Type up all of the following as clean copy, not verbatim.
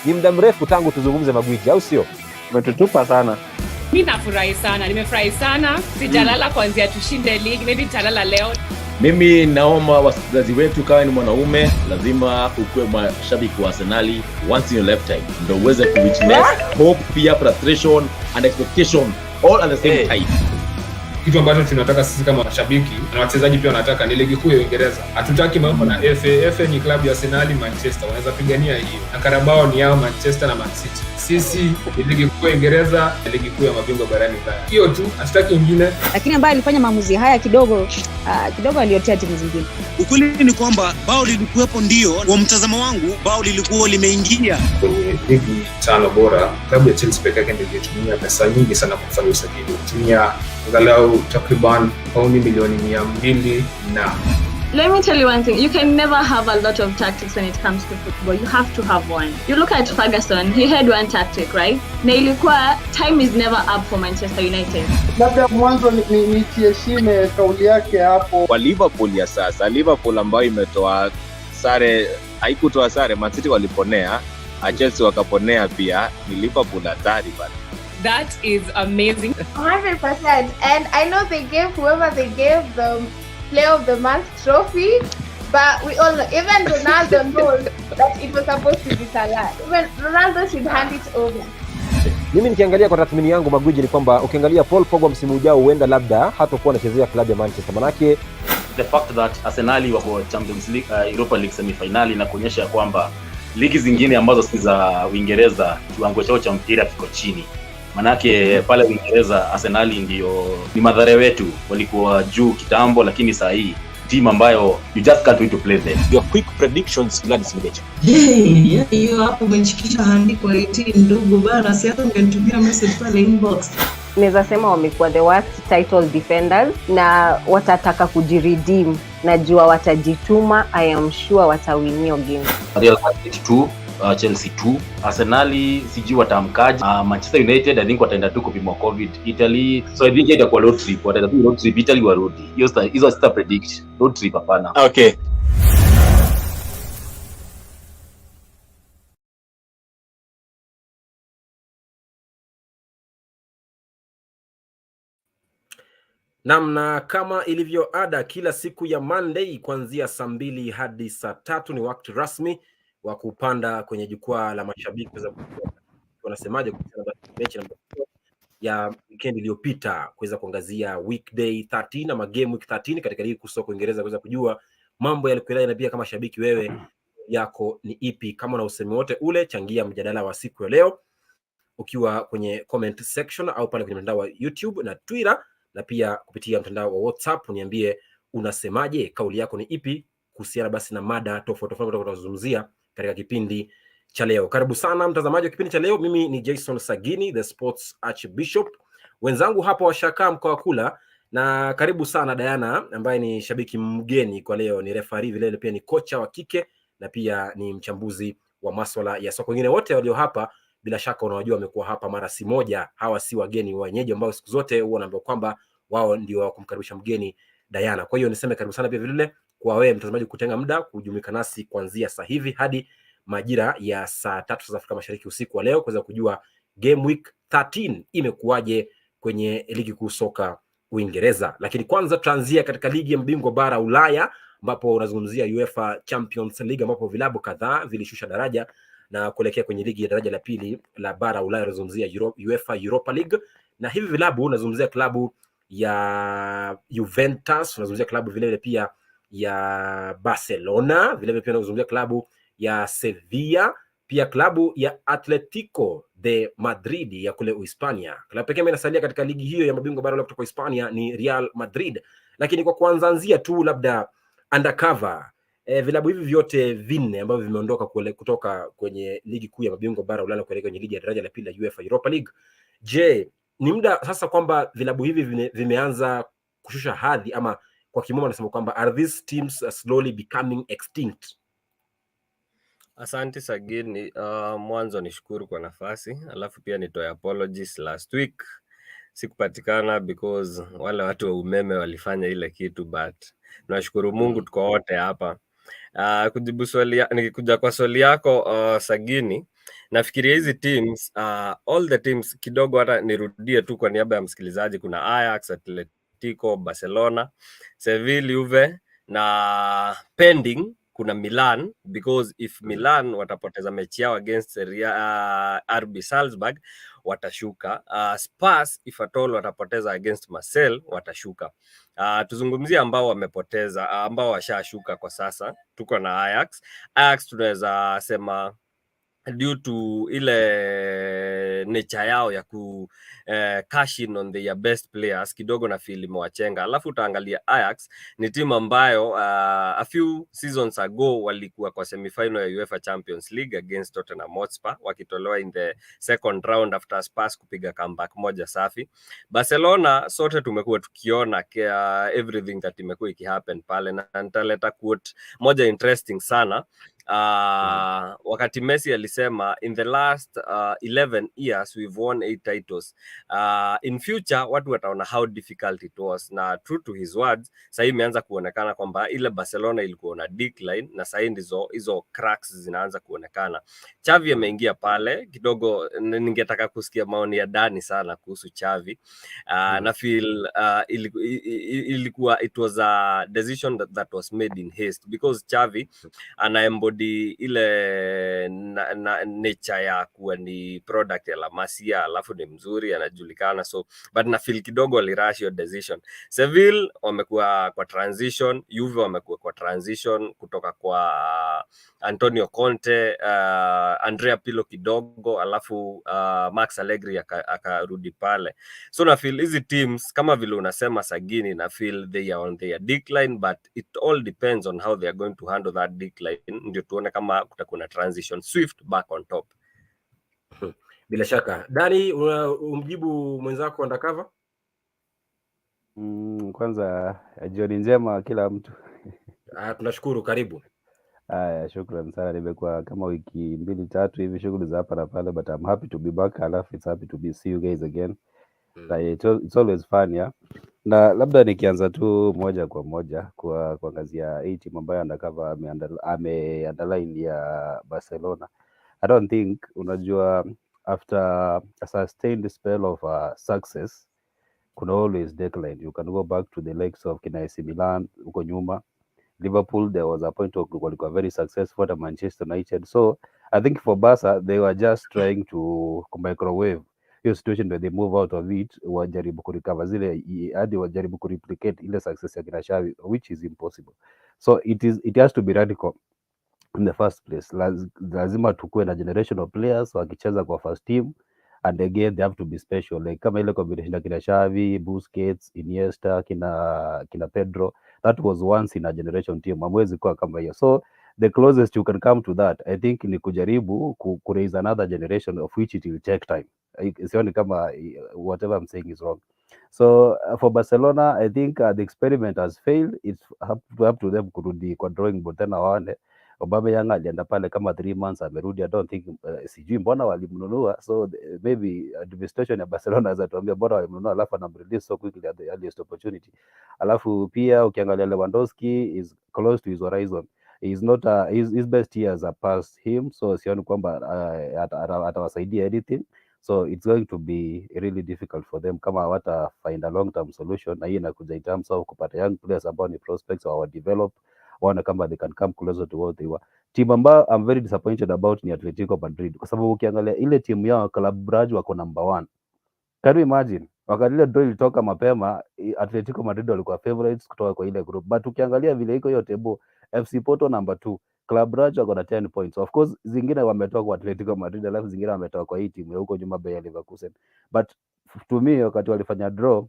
Ni muda mrefu tangu tuzungumze magwiji, au sio? Umetutupa sana. Mimi nafurahi sana, nimefurahi sana. Sijalala kuanzia tushinde league, maybe nitalala leo. Mimi naomba wasikilizaji wetu, kama ni mwanaume lazima ukuwe mashabiki wa Arsenal once in your lifetime, ndio uweze ku witness hope, fear, frustration and expectation all at the same time. Kitu ambacho tunataka sisi kama mashabiki na wachezaji pia wanataka ni ligi kuu ya Uingereza. Hatutaki mambo na FA. FA ni klabu ya Arsenal, Manchester wanaweza pigania hiyo, na Carabao ni yao Manchester na Man City. Sisi ni ligi kuu ya Uingereza, ligi kuu ya mabingwa barani Ulaya. Hiyo tu, hatutaki nyingine. Lakini ambaye alifanya maamuzi haya kidogo aliotea timu zingine. Ukweli ni kwamba bao lilikuwepo, ndio kwa mtazamo wangu bao lilikuwa limeingia kwenye ligi 5 bora. Klabu ya Chelsea pekee yake ndio ilitumia pesa nyingi sana kufanya usajili. Ilitumia angalau takriban paundi milioni 200 na. Let me tell you one thing, you can never have a lot of tactics when it comes to football. You have to have one. You look at Ferguson, he had one tactic, right? Na ilikuwa time is never up for Manchester United. Labda mwanzo ni heshima kauli yake hapo. Kwa Liverpool ya sasa, Liverpool ambayo imetoa sare, haikutoa sare, Man City waliponea, Chelsea wakaponea pia, ni Liverpool hatari bana. That is amazing. 100%. And I know they gave whoever they gave the Player of the Month trophy, but we all know, even Ronaldo knows that it was supposed to be Salah. Even Ronaldo should hand it over. Mimi nikiangalia kwa tathmini yangu magwiji ni kwamba ukiangalia Paul Pogba msimu ujao huenda labda hatakuwa anachezea klabu ya Manchester, manake the fact that Arsenal wako Champions League, Europa League semi-finali na kuonyesha kwamba ligi zingine ambazo si za Uingereza kiwango chao cha mpira kiko chini. Manake pale Uingereza Arsenal ndio ni madhara wetu, walikuwa juu kitambo, lakini saa hii team ambayo you just can't wait to play them. Your quick predictions, Gladys Mgecha. Hiyo hapo umenichikisha handiko 18 ndugu bana, si hata ungenitumia message pale inbox. Naweza sema wamekuwa the worst title defenders na watataka kujiredeem. Najua watajituma, I am sure watawin game. Real Madrid 2, Chelsea 2, Arsenal sijui watamkaji, Manchester United I think wataenda tu kupimwa COVID Italy, so I think itakuwa road trip, wataenda tu road trip Italy warudi. Hizo sita predict road trip hapana. Okay. Namna kama ilivyo ada kila siku ya Monday kuanzia saa 2 hadi saa 3 ni wakati rasmi wa kupanda kwenye jukwaa la mashabiki kuweza wanasemaje kuhusiana na mechi ya weekend iliyopita, kuweza kuangazia weekday 13 ama game week 13 katika ligi kuu soka Uingereza, kuweza kujua mambo yalikuwa, na pia kama shabiki wewe yako ni ipi. Kama na usemi wote ule, changia mjadala wa siku ya leo ukiwa kwenye comment section au pale kwenye mtandao wa YouTube na Twitter, na pia kupitia mtandao wa WhatsApp. Niambie unasemaje, kauli yako ni ipi kuhusiana basi na mada tofauti tunazozungumzia katika kipindi cha leo. Karibu sana mtazamaji wa kipindi cha leo. Mimi ni Jason Sagini, the Sports Archbishop. Wenzangu hapa washakaa mkoa kula, na karibu sana Diana ambaye ni shabiki mgeni kwa leo, ni referee vile pia ni kocha wa kike na pia ni mchambuzi wa masuala ya soka. Wengine wote walio hapa bila shaka unawajua, wamekuwa hapa mara si moja. Hawa si wageni, wenyeji ambao siku zote huwa wanaambia kwamba wao ndio wa kumkaribisha mgeni Diana. Kwa hiyo niseme karibu sana pia vile kwa wewe mtazamaji kutenga muda kujumuika nasi kuanzia sasa hivi hadi majira ya saa 3 za Afrika Mashariki usiku wa leo, kuweza kujua game week 13 imekuwaje kwenye ligi kuu soka Uingereza. Lakini kwanza tutaanzia katika ligi ya mabingwa bara Ulaya, ambapo unazungumzia UEFA Champions League, ambapo vilabu kadhaa vilishusha daraja na kuelekea kwenye ligi ya daraja la pili la bara Ulaya. Unazungumzia UEFA Europa League, na hivi vilabu unazungumzia klabu ya Juventus, unazungumzia klabu vile vile pia ya Barcelona, vile vile pia unazungumzia klabu ya Sevilla, pia klabu ya Atletico de Madrid ya kule Uhispania. Klabu pekee inasalia katika ligi hiyo ya mabingwa bara kutoka Hispania ni Real Madrid. Lakini kwa kuanzia tu labda undercover, vilabu hivi vyote vinne ambavyo vimeondoka kutoka kwenye ligi kuu ya mabingwa bara Ulaya kuelekea kwenye ligi ya daraja la pili la UEFA Europa League. Je, ni muda sasa kwamba vilabu hivi vimeanza kushusha hadhi, ama kwa kimombo anasema kwamba are these teams slowly becoming extinct? Asante Sagini, mwanzo nishukuru kwa nafasi, alafu pia nitoe apologies. Last week sikupatikana because wale watu wa umeme walifanya ile kitu, but Tunashukuru Mungu tuko wote hapa. Kujibu swali nikikuja kwa swali yako Sagini, nafikiria hizi teams all the teams kidogo, hata nirudie tu kwa niaba ya msikilizaji, kuna Ajax, Atletico, Barcelona, Sevilla, Juve na pending kuna Milan, because if Milan watapoteza mechi yao against RB Salzburg watashuka. Spurs if at all watapoteza against Marseille watashuka. Tuzungumzie ambao wamepoteza, ambao washashuka kwa sasa. Tuko na Ajax tunaweza sema due to ile nature yao ya ku cash in on their best players kidogo na feel imewachenga. Alafu utaangalia Ajax ni timu ambayo a few seasons ago walikuwa kwa semifinal ya UEFA Champions League against Tottenham Hotspur, wakitolewa in the second round after Spurs kupiga comeback moja safi. Barcelona sote tumekuwa tukiona everything that imekuwa ikihappen pale, na nitaleta quote moja interesting sana. Wakati Messi alisema in the last 11 years we've won 8 titles. In future watu wataona how difficult it was, na true to his words, sasa imeanza kuonekana kwamba ile Barcelona ilikuwa na decline, na sasa hizo cracks zinaanza kuonekana. Xavi ameingia pale kidogo, ningetaka kusikia maoni ya Dani sana kuhusu Xavi. Na feel ilikuwa it was a decision that was made in haste, because Xavi anaembody ile nature ya kuwa ni product ya La Masia, alafu ni mzuri, anajulikana, so but na feel kidogo alirush your decision. Seville wamekuwa kwa transition, Juve wamekuwa kwa transition kutoka kwa Antonio Conte, Andrea Pirlo kidogo, alafu Max Allegri akarudi pale. So na feel hizi teams kama vile unasema Sagini, na feel they are on their decline, but it all depends on how they are going to handle that decline, ndio tuone kama kutakuwa na transition swift back on top. Bila shaka Dani, umjibu mwenzako undercover. Kwanza jioni njema kila mtu. Tunashukuru, karibu. Shukrani sana. Nimekuwa kama wiki 2-3 hivi shughuli za hapa na pale, but I'm happy to be back. Alafu it's happy to see you guys again. It's always fun, yeah. Na labda nikianza tu moja kwa moja kuangazia hii timu ambayo undercover underline ya Barcelona. I don't think, unajua, after a sustained spell of success kuna always decline. You can go back to the likes of kina AC Milan huko nyuma, Liverpool. There was a point where walikuwa very successful at Manchester United. So I think for Barca they were just trying to microwave hiyo situation where they move out of it, wajaribu kurecover zile hadi wajaribu kureplicate ile success ya kina Xavi, which is impossible. So it has to be radical in the first place. Lazima tukue na generation of players wakicheza kwa first team, and again they have to be special, like kama ile combination ya kina Xavi, Busquets, Iniesta, kina Pedro, that was once in a generation team. Hamwezi kuwa kama hiyo. So the closest you can come to that, I think, ni kujaribu raise another generation, of which it will take time. Sioni kama whatever I'm saying is wrong. So for Barcelona, I think the experiment has failed. It's up to them kurudi kwa drawing board tena waone. Aubameyang alienda pale kama 3 months, amerudi. I don't think sijui mbona walimnunua, so maybe administration ya Barcelona za tuambia bora walimnunua alafu anamrelease so quickly at the earliest opportunity. Alafu pia ukiangalia Lewandowski is close to his horizon. He's not his best years are past him, so sioni kwamba atawasaidia anything. So it's going to be really difficult for them kama hawata find a long term solution, na hii inakuja in terms of kupata young players ambao ni prospects or develop, waone kama they can come closer to what they were. Team ambayo I'm very disappointed about ni Atletico Madrid, kwa sababu ukiangalia ile team yao Club Brugge wako number 1. Can you imagine? Wakati ile draw ilitoka mapema, Atletico Madrid walikuwa favorites kutoka kwa ile group, but ukiangalia vile iko hiyo table, FC Porto number 2, Club Brugge wako na 10 points. Of course zingine wametoka kwa Atletico Madrid, alafu zingine wametoka kwa hii timu ya huko nyuma Bayer Leverkusen. But to me wakati walifanya draw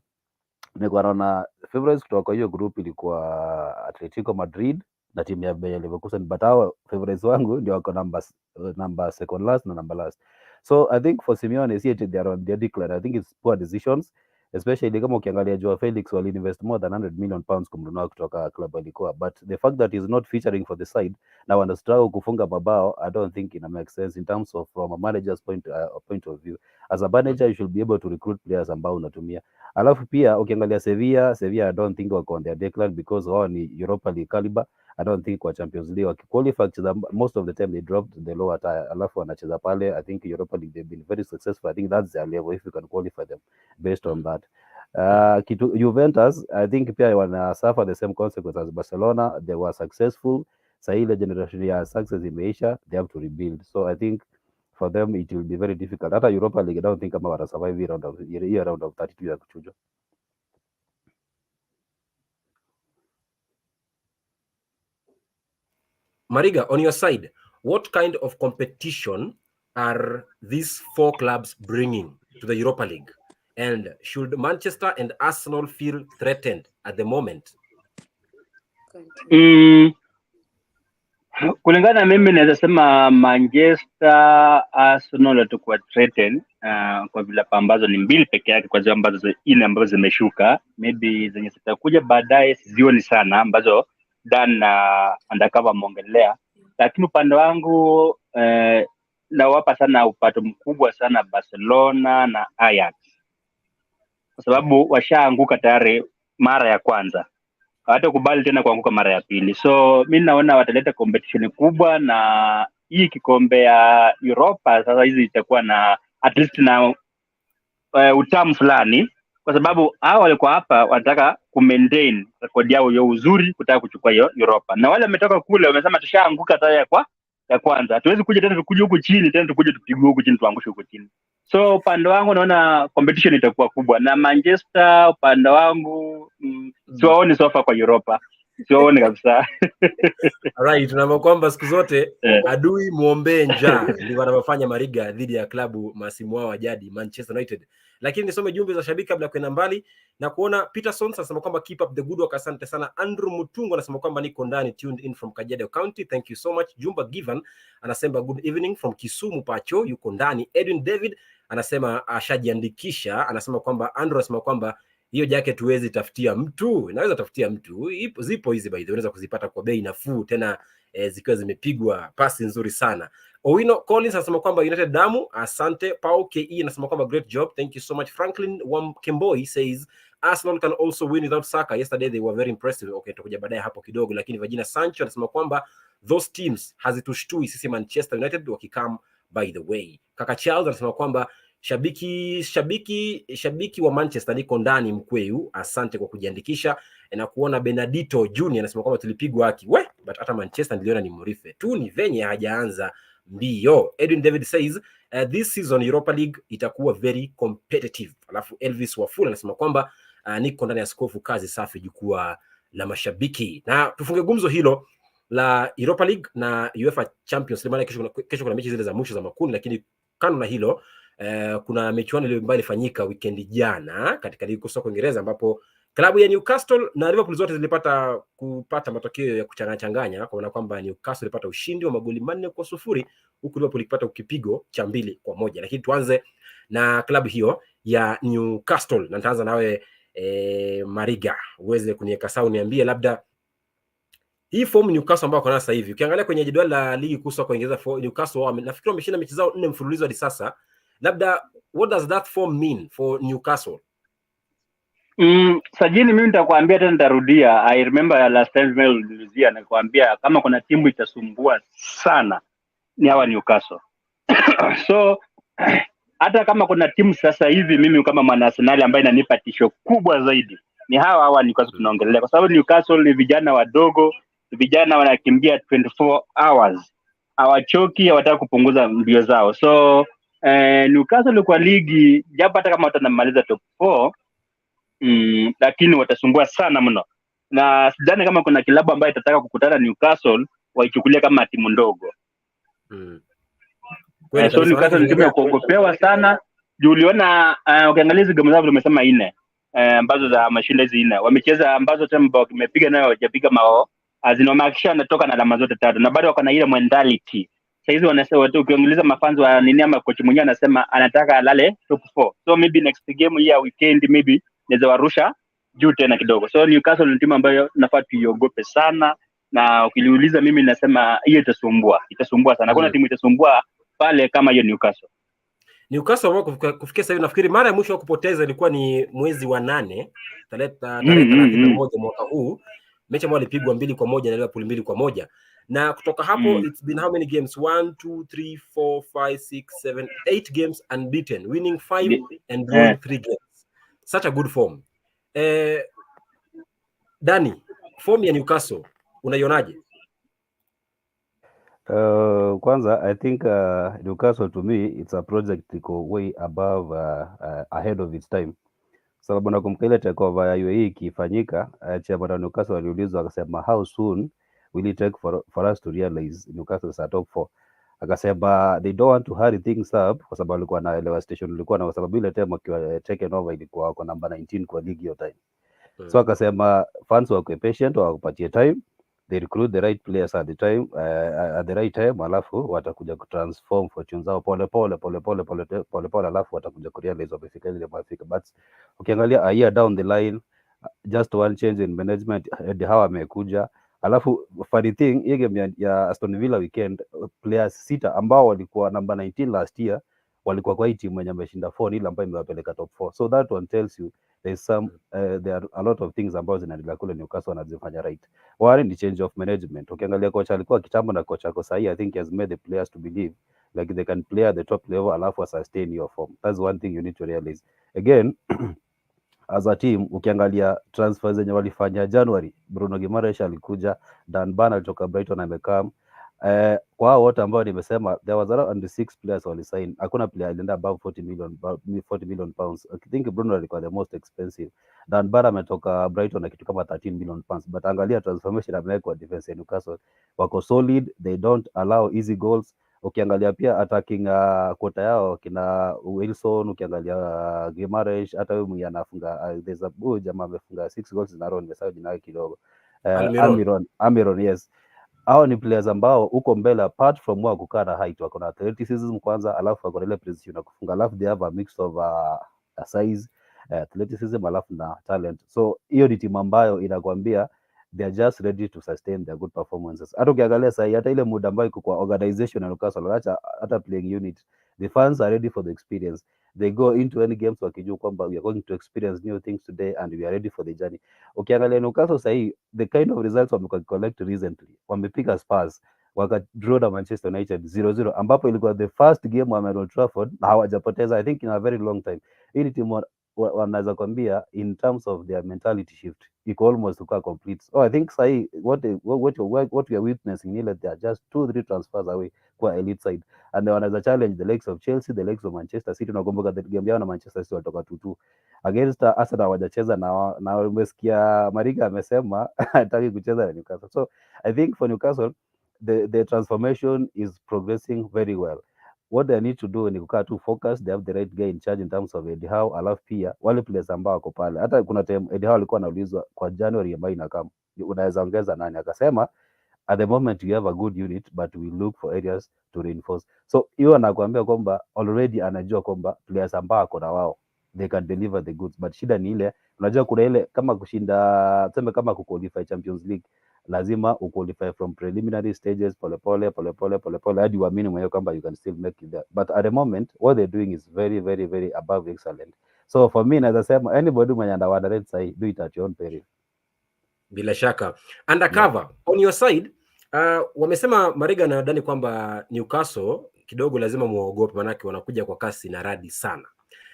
nilikuwa naona favorites kutoka kwa hiyo group ilikuwa Atletico Madrid na timu ya Bayer Leverkusen, but hao favorites wangu ndio wako number second last na number last. So I think for Simeone, they are on their decline. I think it's poor decisions. especially kama ukiangalia Joao Felix wali invest more than 100 million pounds kumnunua kutoka club alikuwa, but the fact that he's not featuring for the side na wana struggle kufunga mabao, I don't think ina make sense in terms of from a manager's point of view. As a manager you should be able to recruit players ambao unatumia. Alafu pia ukiangalia Sevilla I don't think wako on their decline because wao ni Europa League caliber. I don't think kwa Champions League wakiqualify, most of the time they dropped the lower tier, alafu wanacheza pale. I think Europa League they've been very successful. I think that's their level if you can qualify them based on that. Juventus I think pia wana suffer the same consequences as Barcelona. They were successful, sasa ile generation ya success imeisha, they have to rebuild. So I think for them it will be very difficult. Hata Europa League I don't think kama wata survive round of 32 ya kuchuja. Mariga, on your side, what kind of competition are these 4 clubs bringing to the Europa League? And should Manchester and Arsenal feel threatened at the moment? Kulingana na mimi naweza sema Manchester, Arsenal watakuwa threatened kwa vile ambazo ni mbili peke yake, kwa sababu ambazo ine ambazo zimeshuka, maybe zenye zitakuja baadaye sizioni sana, ambazo Dan na Undercover mongelea. Lakini upande wangu nawapa sana upato mkubwa sana Barcelona na Ajax, kwa sababu washaanguka tayari mara ya kwanza, hata kubali tena kuanguka mara ya pili. So mimi naona wataleta competition kubwa, na hii kikombe ya Europa sasa hizi itakuwa na at least na utamu fulani, kwa sababu hao walikuwa hapa wanataka ku-maintain record yao ya uzuri, kutaka kuchukua hiyo Europa, na wale wametoka kule wamesema tushaanguka tayari ya kwanza, hatuwezi kuja tena tukuje huku chini tena tukuje tupigwe huku chini tuangushe huku chini. So upande wangu naona competition itakuwa kubwa, na Manchester upande wangu siwaoni sofa kwa Europa, siwaoni kabisa. Alright, tunaomba kwamba siku zote adui muombe njaa, ndivyo wanavyofanya Mariga dhidi ya klabu masimu wao wa jadi Manchester United. Lakini nisome jumbe za shabiki kabla kwenda mbali na kuona Peterson anasema kwamba keep up the good work, asante sana. Andrew Mutungo anasema kwamba niko ndani, tuned in from Kajiado County, thank you so much. Jumba Given anasema good evening from Kisumu Pacho, yuko ndani. Edwin David anasema ashajiandikisha, anasema kwamba Andrew anasema kwamba hiyo jacket huwezi tafutia mtu, inaweza tafutia mtu, zipo hizi by the way, unaweza kuzipata kwa bei nafuu tena zikiwa zimepigwa pasi nzuri sana. Owino Collins anasema kwamba United damu, asante. Pau KE anasema kwamba great job, thank you so much. Franklin Wamkemboi says Arsenal can also win without Saka, yesterday they were very impressive. Okay, tutakuja baadaye hapo kidogo. Lakini Virginia Sancho anasema kwamba those teams hazitushtui sisi Manchester United wakikam by the way. Kaka Charles anasema kwamba shabiki wa Manchester niko ndani Mkweu, asante kwa kujiandikisha. Na kuona Benedito Junior anasema kwamba tulipigwa haki, but hata Manchester niliona ni mrife tu, ni venye hajaanza mbio. Edwin David says this season Europa League itakuwa very competitive. Alafu Elvis Wafula anasema kwamba niko ndani ya Skofu, kazi safi jukwaa la mashabiki. Na tufunge gumzo hilo la Europa League na UEFA Champions League, kesho kuna mechi zile za mwisho za makundi. Lakini kando na hilo kuna michuano ile ambayo ilifanyika weekend jana katika ligi kuu soka Uingereza, ambapo klabu ya Newcastle na Liverpool zote zilipata matokeo ya kuchanganya, kwa maana kwamba Newcastle ilipata ushindi wa magoli 4-0 huku Liverpool ikipata kipigo cha 2-1. Lakini tuanze na klabu hiyo ya Newcastle, na nitaanza nawe Mariga, uweze kuniweka sawa, niambie labda hii form Newcastle ambao wako nayo sasa hivi. Ukiangalia kwenye jedwali la ligi kuu soka Uingereza, Newcastle nafikiri wameshinda mechi zao 4 mfululizo hadi sasa. Labda what does that form mean for Newcastle? Sagini, mimi nitakwambia tena, nitarudia. I remember last time nilizia nakwambia kama kuna timu itasumbua sana ni hawa Newcastle. So hata kama kuna timu sasa hivi mimi kama mwana Arsenal ambaye inanipa tisho kubwa zaidi ni hawa Newcastle tunaongelea, kwa sababu Newcastle ni vijana wadogo, vijana wanakimbia 24 hours, hawachoki, hawataka kupunguza mbio zao. So Newcastle kwa ligi japo hata kama watamaliza top 4 lakini watasumbua sana mno, na sidhani kama kuna kilabu ambaye itataka kukutana Newcastle waichukulia kama timu ndogo. So Newcastle ni timu ya kuogopewa sana. Juu uliona ukiangalia hizo game zao tumesema 4 ambazo za mashinda hizi 4 wamecheza, ambazo tembo wamepiga nayo hawajapiga mao, azinomakisha wanatoka na alama zote 3, na bado wako na ile mentality saizi wanasema watu, ukiongeza mafans wa nini ama coach mwenyewe anasema anataka alale top 4. So maybe next game ya weekend maybe naweza warusha juu tena kidogo. So Newcastle ni timu ambayo nafaa tuiogope sana, na ukiliuliza mimi nasema hiyo itasumbua sana. Hakuna timu itasumbua pale kama hiyo Newcastle. Newcastle wao kufikia sasa hivi nafikiri mara ya mwisho wa kupoteza ilikuwa ni mwezi wa 8 tarehe 31 mwaka huu, mechi ambayo ilipigwa 2-1 na Liverpool 2-1, na kutoka hapo it's been how many games? 1 2 3 4 5 6 7 8 games unbeaten, winning 5 and drawing 3 games. Such a good form. Dani, form ya Newcastle unaionaje? Kwanza I think Newcastle to me it's a project iko way above ahead of its time. Sababu nakumbuka ile takeover ya UAE ikifanyika, chairman wa Newcastle aliulizwa akasema how soon will it take for us to realize Newcastle is a top 4. Akasema they don't want to hurry things up kwa sababu alikuwa naelewa station ilikuwa na, kwa sababu ile time akiwa taken over ilikuwa kwa number 19 kwa ligi hiyo time. So akasema fans wako patient, wakupatie time, they recruit the right players at the time, at the right time, alafu watakuja kutransform fortune zao pole pole, alafu watakuja kurealize wamefika ile mafika. But ukiangalia a year down the line, just one change in management, how amekuja. Alafu funny thing, hii game ya Aston Villa weekend, players 6 ambao walikuwa number 19 last year walikuwa kwa hii timu yenye ameshinda 4 ile ambayo imewapeleka top 4. So that one tells you there's some there are a lot of things ambazo zinaendelea kule Newcastle wanazifanya right. One ni change of management. Ukiangalia kocha alikuwa kitambo na kocha ako sahi, I think he has made the players to believe like they can play at the top level alafu sustain your form. That's one thing you need to realize. Again, as a team ukiangalia transfers zenye walifanya January, Bruno Gimaresh alikuja, Dan Burn alitoka Brighton amekam. Kwa wote ambao nimesema there was around 6 players walisign. Hakuna player alienda above 40 million pounds. I think Bruno alikuwa the most expensive. Dan Burn ametoka Brighton na kitu kama 13 million pounds. But angalia transformation amewekwa defense ya Newcastle. Wako solid, they don't allow easy goals. Ukiangalia pia attacking quota yao kina Wilson, ukiangalia Gimaresh, hata wewe mwenye anafunga there's a boy jamaa amefunga 6 goals in a row, nimesahau jina lake kidogo. Almiron, yes. Hao ni players ambao uko mbele apart from wao kukaa na height, wako na athleticism kwanza, alafu wako na ile precision ya kufunga, alafu they have a mix of size, athleticism alafu na talent. So hiyo ni timu ambayo inakwambia they are just ready to sustain their good performances. Hata ukiangalia sasa hata ile muda ambayo iko kwa organization ya Newcastle, hata playing unit, the fans are ready for the experience. They go into any games wakijua kwamba we are going to experience new things today and we are ready for the journey. Ukiangalia Newcastle sasa the kind of results wamekuwa collect recently, wamepiga Spurs, wakadraw na Manchester United 0-0 ambapo ilikuwa the first game wa Old Trafford na hawajapoteza I think in a very long time. Hii timu wanaweza kwambia in terms of their mentality shift iko almost kuwa complete. So I think sahi what we are witnessing ni that they are just 2-3 transfers away kwa elite side, and they wanaweza challenge the likes of Chelsea, the likes of Manchester City. Nakumbuka the game yao na Manchester City walitoka 2-2 against Arsenal, hawajacheza na umesikia Mariga amesema hataki kucheza na Newcastle. So I think for Newcastle the transformation is progressing very well. What they need to do ni kukaa tu focus, they have the right guy in charge in terms of Eddie Howe, alafu pia wale players ambao wako pale. Hata kuna time Eddie Howe alikuwa anaulizwa kwa January ambayo inakam unaweza ongeza nani, akasema at the moment you have a good unit but we look for areas to reinforce. So hiyo anakuambia kwamba already anajua kwamba players ambao wako na wao they can deliver the goods, but shida ni ile, unajua kuna ile kama kushinda tuseme kama kuqualify Champions League lazima uqualify from preliminary stages pole pole hadi uamini mwenyewe kwamba you can still make it there. But at the moment what they're doing is very very very above excellent. So for me naweza sema anybody mwenye underway say do it at your own peril. Bila shaka undercover on your side, wamesema Mariga na Dani kwamba Newcastle kidogo lazima muogope, manake wanakuja kwa kasi na radi sana.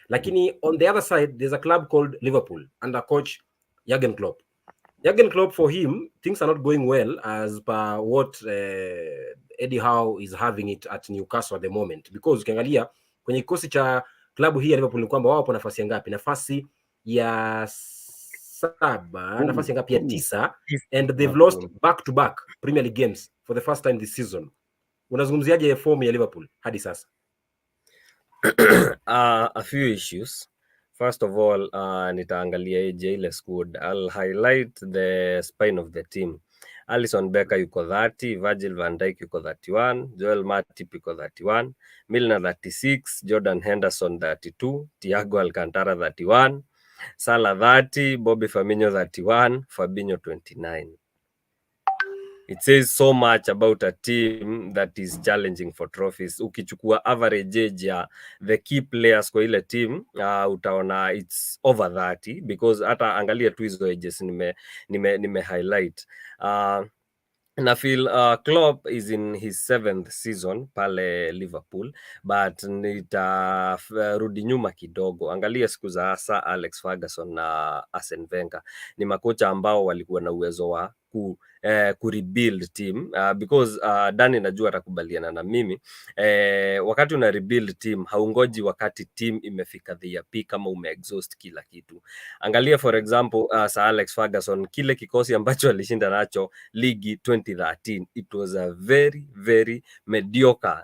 Lakini on the other side there's a club called Liverpool under coach Jurgen Klopp. Jurgen Klopp, for him things are not going well as per what Eddie Howe is having it at Newcastle at the moment, because ukiangalia kwenye kikosi cha klabu hii ya Liverpool ni kwamba wao wapo nafasi ya ngapi? Nafasi ya 7, nafasi ya ngapi? Ya 9, and they've lost back to back Premier League games for the first time this season. Unazungumziaje form ya Liverpool hadi sasa? A few issues. First of all, nitaangalia ile squad. I'll highlight the spine of the team. Alisson Becker yuko 30, Virgil van Dijk yuko 31, Joel Matip yuko 31, Milner 36, Jordan Henderson 32, Thiago Alcantara 31, Salah 30, Bobby Firmino 31, Fabinho 29. It says so much about a team that is challenging for trophies. Ukichukua average age ya the key players kwa ile team, utaona it's over 30, because hata angalia tu hizo ages nime highlight. Na feel Klopp is in his 7th season pale Liverpool, but nitarudi nyuma kidogo. Angalia siku za Sir Alex Ferguson na Arsene Wenger, ni makocha ambao walikuwa na uwezo wa kurebuild team, because Dani najua atakubaliana na mimi, wakati una rebuild team haungoji wakati team imefika the peak kama umeexhaust kila kitu. Angalia for example Sir Alex Ferguson, kile kikosi ambacho alishinda nacho ligi 2013, it was a very very mediocre,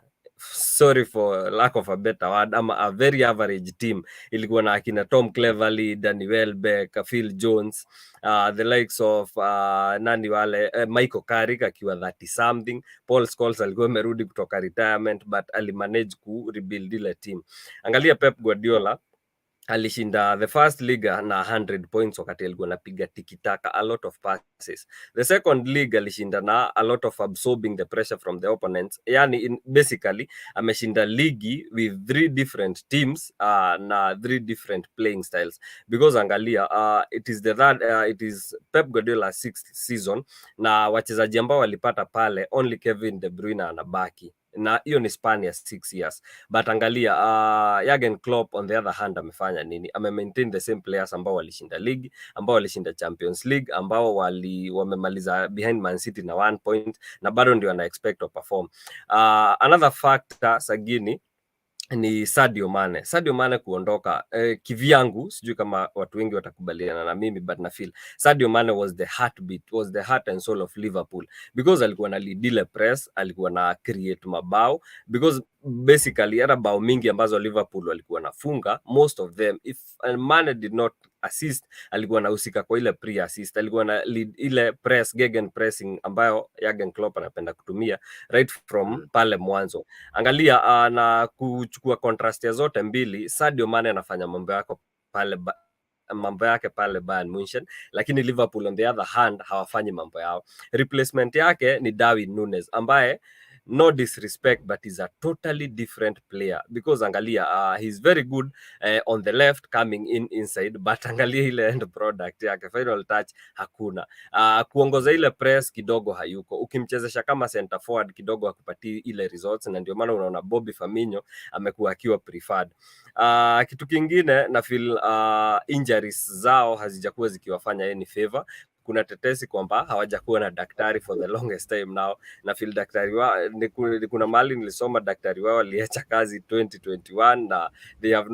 sorry for lack of a better word, ama a very average team. Ilikuwa na akina Tom Cleverley, Danny Welbeck, Phil Jones, the likes of nani wale, Michael Carrick akiwa 30 something, Paul Scholes alikuwa amerudi kutoka retirement, but alimanage ku rebuild ile team. Angalia Pep Guardiola, alishinda the first league na 100 points wakati alikuwa anapiga tiki-taka, a lot of passes. The second league alishinda na a lot of absorbing the pressure from the opponents. Yani basically ameshinda ligi with 3 different teams na 3 different playing styles, because angalia it is Pep Guardiola's 6th season, na wachezaji ambao walipata pale only Kevin De Bruyne anabaki, na hiyo ni span ya 6 years. But angalia Jurgen Klopp on the other hand amefanya nini? Maintain the same players ambao walishinda league, ambao walishinda Champions League, ambao wamemaliza behind Man City na 1 point, na bado ndio ana expect to perform. Another factor Sagini ni Sadio Mane. Sadio Mane kuondoka, kivyangu sijui kama watu wengi watakubaliana na mimi, but na feel Sadio Mane was the heart and soul of Liverpool, because alikuwa na lead ile press, alikuwa na create mabao, because basically hata bao mingi ambazo Liverpool walikuwa nafunga, most of them, if Mane did not assist, alikuwa anahusika kwa ile pre-assist, alikuwa na lead ile press, gegen pressing ambayo Jurgen Klopp anapenda kutumia right from pale mwanzo. Angalia na kuchukua contrast ya zote mbili, Sadio Mane anafanya mambo yake pale Bayern Munchen, lakini Liverpool on the other hand hawafanyi mambo yao. Replacement yake ni Darwin Núñez, ambaye no disrespect but is a totally different player, because angalia he's very good on the left coming inside, but angalia ile end product yake, final touch hakuna, kuongoza ile press kidogo hayuko, ukimchezesha kama center forward kidogo hakupati ile results, na ndio maana unaona Bobby Firmino amekuwa akiwa preferred. Kitu kingine na feel injuries zao hazijakuwa zikiwafanya any favor. Kuna tetesi kwamba hawajakuwa na daktari for the longest time now, na feel daktari wao, kuna mahali nilisoma daktari wao aliacha kazi 2021, na they've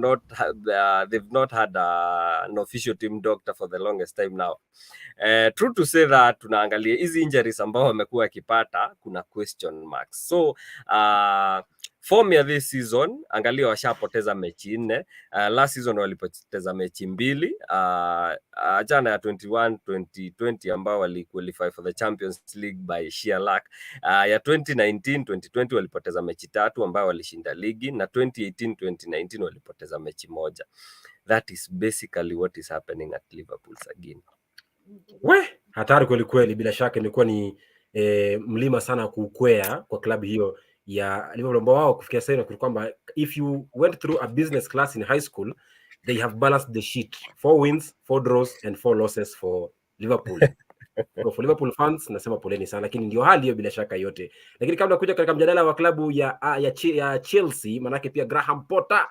not had an official team doctor for the longest time now. True to say that tunaangalia hizi injuries ambao wamekuwa akipata, kuna question marks. So form ya this season, angalia washapoteza mechi 4. Last season walipoteza mechi 2, jana ya 2020 ambao waliqualify for the Champions League by sheer luck. Ya 2020 walipoteza mechi 3 ambao walishinda ligi, na 2018-2019 walipoteza mechi 1. That is basically what is happening at Liverpool again. Hatari kweli kweli, bila shaka imekuwa ni mlima sana kukwea kwa klabu hiyo ya Liverpool, ambao wao kufikia sasa kwamba if you went through a business class in high school, they have balanced the sheet. 4 wins, 4 draws and 4 losses for Liverpool. So for Liverpool fans nasema poleni sana, lakini ndio hali hiyo bila shaka yote. Lakini kabla kuja katika mjadala wa klabu ya Chelsea, manake pia Graham Potter